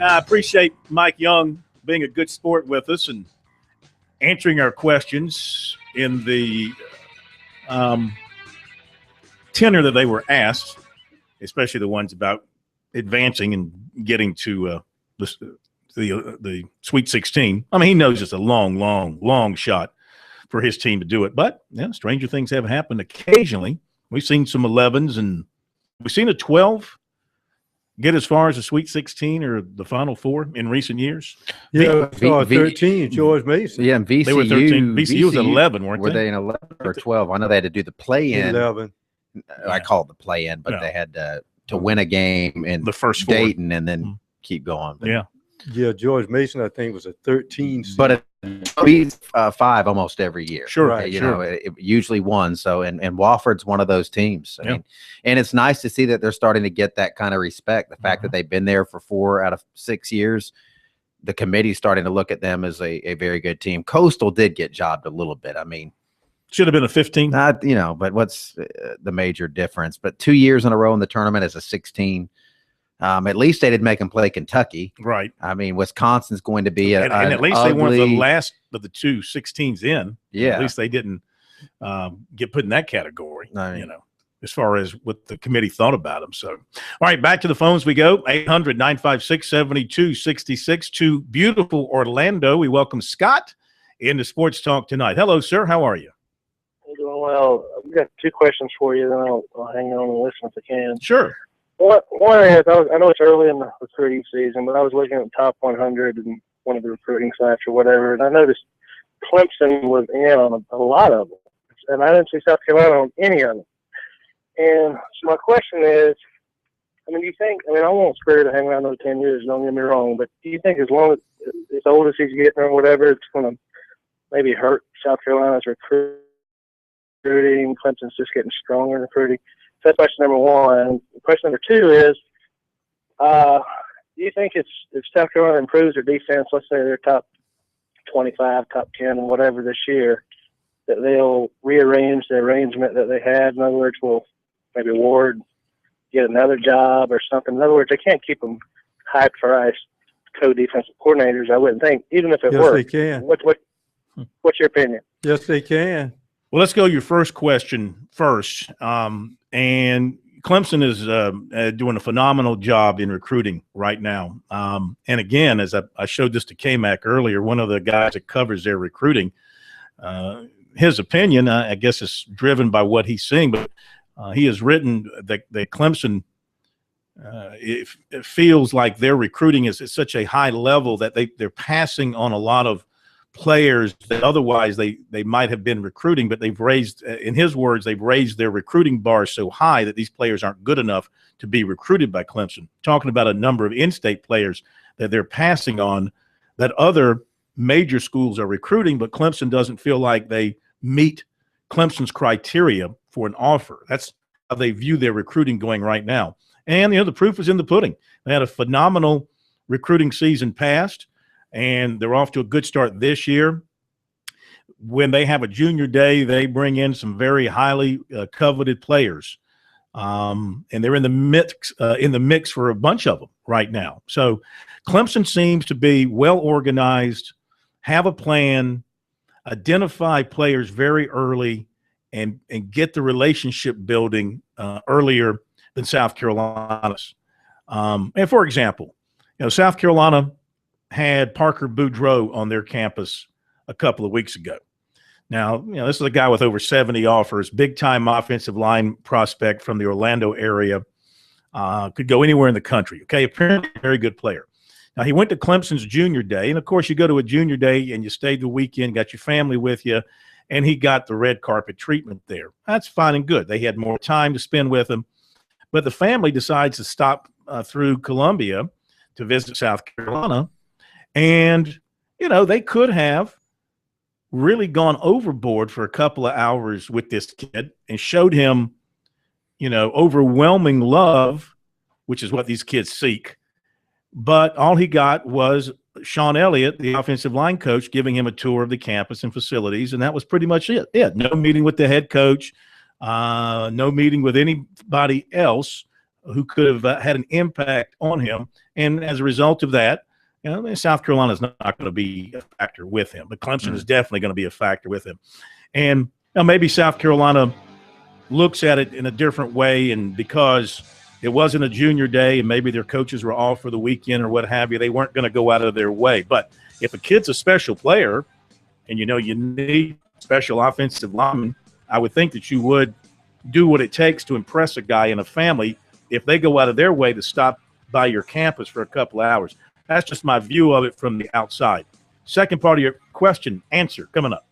I appreciate Mike Young being a good sport with us and answering our questions in the tenor that they were asked, especially the ones about advancing and getting to the Sweet 16. I mean, he knows it's a long shot for his team to do it. But, yeah, stranger things have happened occasionally. We've seen some 11s, and we've seen a 12 get as far as the Sweet 16 or the Final Four in recent years. Yeah, 13, George Mason. Yeah, and VCU. They were 13. VCU was 11, weren't they? Were they in 11 or 12? I know they had to do the play-in. 11. I call it the play-in, but they had to win a game in the first Dayton and then keep going. But, yeah, George Mason, I think, was a 13 seed. But it beats 5 almost every year. Sure, right. You know, it usually won. So, and Wofford's one of those teams. I mean, and it's nice to see that they're starting to get that kind of respect. The fact that they've been there for 4 out of 6 years, the committee's starting to look at them as a very good team. Coastal did get jobbed a little bit. I mean, should have been a 15. Not, you know, but what's the major difference? But 2 years in a row in the tournament as a 16. At least they didn't make them play Kentucky. Right. I mean, Wisconsin's going to be and at least they weren't the last of the 2 16s in. Yeah. At least they didn't get put in that category, you know, as far as what the committee thought about them. So, all right, back to the phones we go. 800-956-7266 to beautiful Orlando. We welcome Scott into Sports Talk tonight. Hello, sir. How are you? I'm doing well. I've got 2 questions for you, then I'll hang on and listen if I can. Sure. One is, I know it's early in the recruiting season, but I was looking at the top 100 and one of the recruiting sites or whatever, and I noticed Clemson was in on a lot of them, and I didn't see South Carolina on any of them. And so my question is, I mean, do you think, I mean, I want Spurrier to hang around another 10 years, don't get me wrong, but do you think as long as he's getting or whatever, it's going to maybe hurt South Carolina's recruiting? Clemson's just getting stronger in recruiting. So that's question number 1. Question number 2 is, do you think if South Carolina improves their defense, let's say they're top 25, top 10, and whatever this year, that they'll rearrange the arrangement that they had? In other words, will maybe Ward get another job or something? In other words, they can't keep them high-priced co-defensive coordinators, I wouldn't think, even if it yes, works. They can. What's your opinion? Yes, they can. Well, let's go your first question first. And Clemson is doing a phenomenal job in recruiting right now. And again, as I showed this to K-Mac earlier, one of the guys that covers their recruiting, his opinion, I guess, is driven by what he's seeing. But he has written that Clemson, it feels like their recruiting is at such a high level that they're passing on a lot of players that otherwise they might have been recruiting, but they've raised, in his words, they've raised their recruiting bar so high that these players aren't good enough to be recruited by Clemson. Talking about a number of in-state players that they're passing on that other major schools are recruiting, but Clemson doesn't feel like they meet Clemson's criteria for an offer. That's how they view their recruiting going right now. And, the proof is in the pudding. They had a phenomenal recruiting season past, and they're off to a good start this year. When they have a junior day, they bring in some very highly coveted players, and they're in the mix for a bunch of them right now. So Clemson seems to be well organized, have a plan, identify players very early, and get the relationship building earlier than South Carolina's. And for example, South Carolina had Parker Boudreaux on their campus a couple of weeks ago. Now, this is a guy with over 70 offers, big-time offensive line prospect from the Orlando area, could go anywhere in the country. Okay, apparently a very good player. Now, he went to Clemson's junior day, and, of course, you go to a junior day and you stayed the weekend, got your family with you, and he got the red carpet treatment there. That's fine and good. They had more time to spend with him. But the family decides to stop through Columbia to visit South Carolina. And, they could have really gone overboard for a couple of hours with this kid and showed him, overwhelming love, which is what these kids seek. But all he got was Sean Elliott, the offensive line coach, giving him a tour of the campus and facilities, and that was pretty much it. No meeting with the head coach, no meeting with anybody else who could have had an impact on him. And as a result of that, South Carolina is not going to be a factor with him, but Clemson is definitely going to be a factor with him. And maybe South Carolina looks at it in a different way, and because it wasn't a junior day and maybe their coaches were off for the weekend or what have you, they weren't going to go out of their way. But if a kid's a special player and you need special offensive linemen, I would think that you would do what it takes to impress a guy in a family if they go out of their way to stop by your campus for a couple of hours. That's just my view of it from the outside. Second part of your question, answer coming up.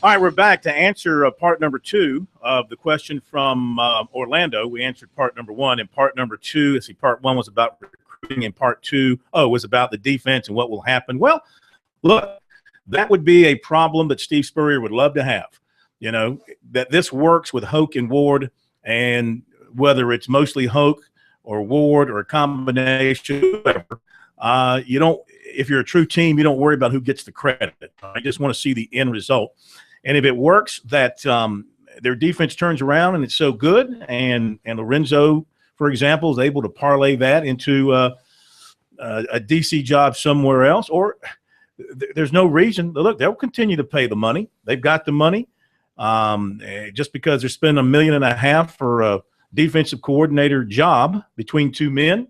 All right, we're back to answer part number 2 of the question from Orlando. We answered part number 1, and part number 2, part 1 was about recruiting, and part 2 was about the defense and what will happen. Well, look, that would be a problem that Steve Spurrier would love to have. That this works with Hoke and Ward, and whether it's mostly Hoke or Ward or a combination, whatever, if you're a true team, you don't worry about who gets the credit. I just want to see the end result. And if it works, that their defense turns around and it's so good, and Lorenzo, for example, is able to parlay that into a DC job somewhere else, or there's no reason. Look, they'll continue to pay the money. They've got the money. Just because they're spending $1.5 million for a defensive coordinator job between two men,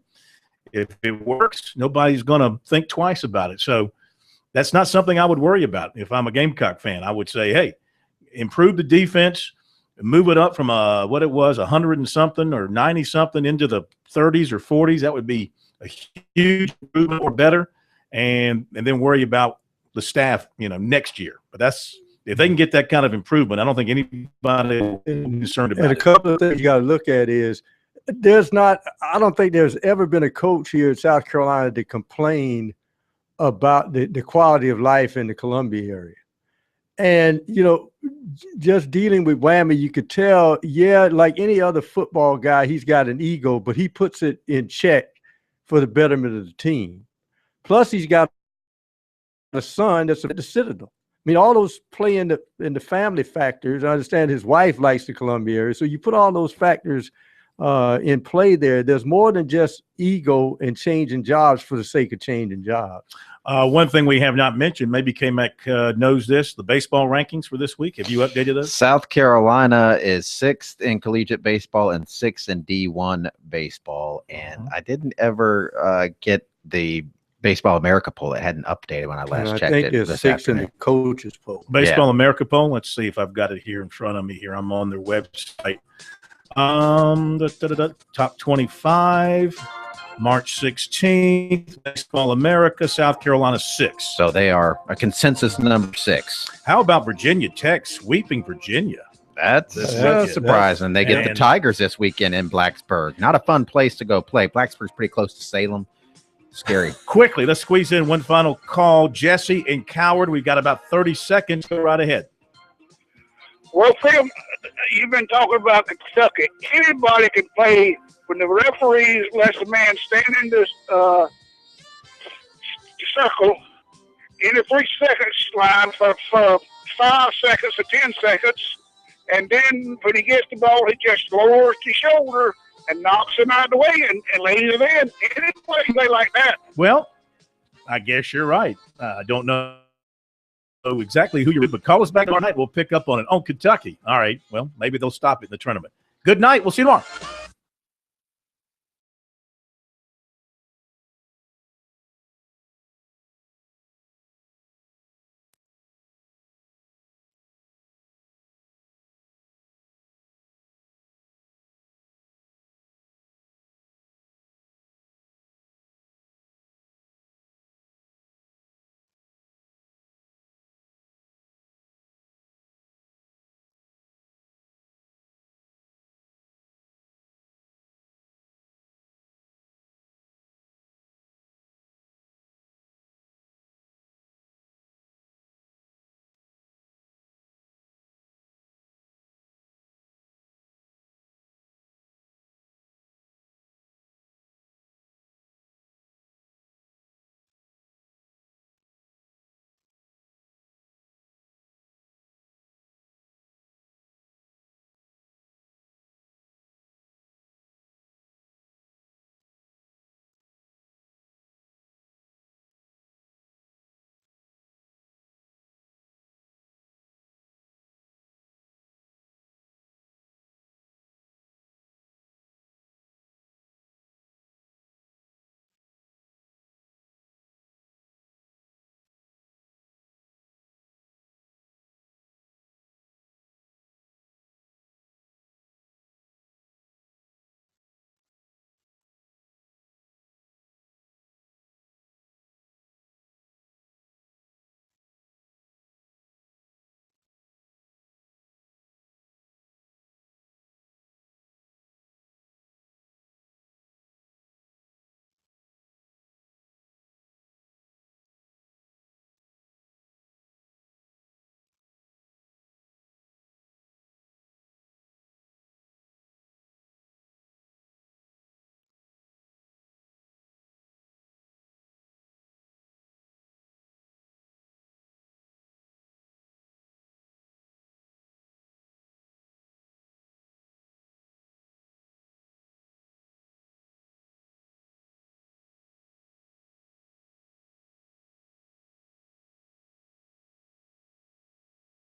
if it works, nobody's going to think twice about it. So that's not something I would worry about. If I'm a Gamecock fan, I would say, hey, improve the defense, move it up from what it was, 100 and something or 90 something into the 30s or 40s. That would be a huge improvement or better, and then worry about the staff, next year. But if they can get that kind of improvement, I don't think anybody is concerned about it. And a couple of things you got to look at is I don't think there's ever been a coach here in South Carolina to complain about the quality of life in the Columbia area. And, just dealing with Whammy, you could tell, like any other football guy, he's got an ego, but he puts it in check for the betterment of the team. Plus, he's got a son that's at the Citadel. I mean, all those play in the family factors. I understand his wife likes the Columbia area. So you put all those factors in play there. There's more than just ego and changing jobs for the sake of changing jobs. One thing we have not mentioned, maybe K-Mac knows this, the baseball rankings for this week. Have you updated those? South Carolina is 6th in collegiate baseball and 6th in D1 baseball. And I didn't ever get the Baseball America poll. It hadn't updated when I last checked it. I think it's 6th in the coaches poll. Baseball America poll. Let's see if I've got it here in front of me here. I'm on their website. Top 25. March 16th, Baseball America, South Carolina 6. So they are a consensus number 6. How about Virginia Tech sweeping Virginia? That's surprising. They get the Tigers this weekend in Blacksburg. Not a fun place to go play. Blacksburg's pretty close to Salem. Scary. Quickly, let's squeeze in one final call. Jesse and Coward, we've got about 30 seconds. Go right ahead. Well, Phil, you've been talking about Kentucky. Anybody can play. When the referees let the man stand in this circle in the 3 seconds line for 5 seconds or 10 seconds, and then when he gets the ball, he just lowers his shoulder and knocks him out of the way and lays it in. Anybody can play like that. Well, I guess you're right. I don't know exactly who you're with, but call us back tomorrow night. We'll pick up on it. Oh, Kentucky. All right. Well, maybe they'll stop it in the tournament. Good night. We'll see you tomorrow.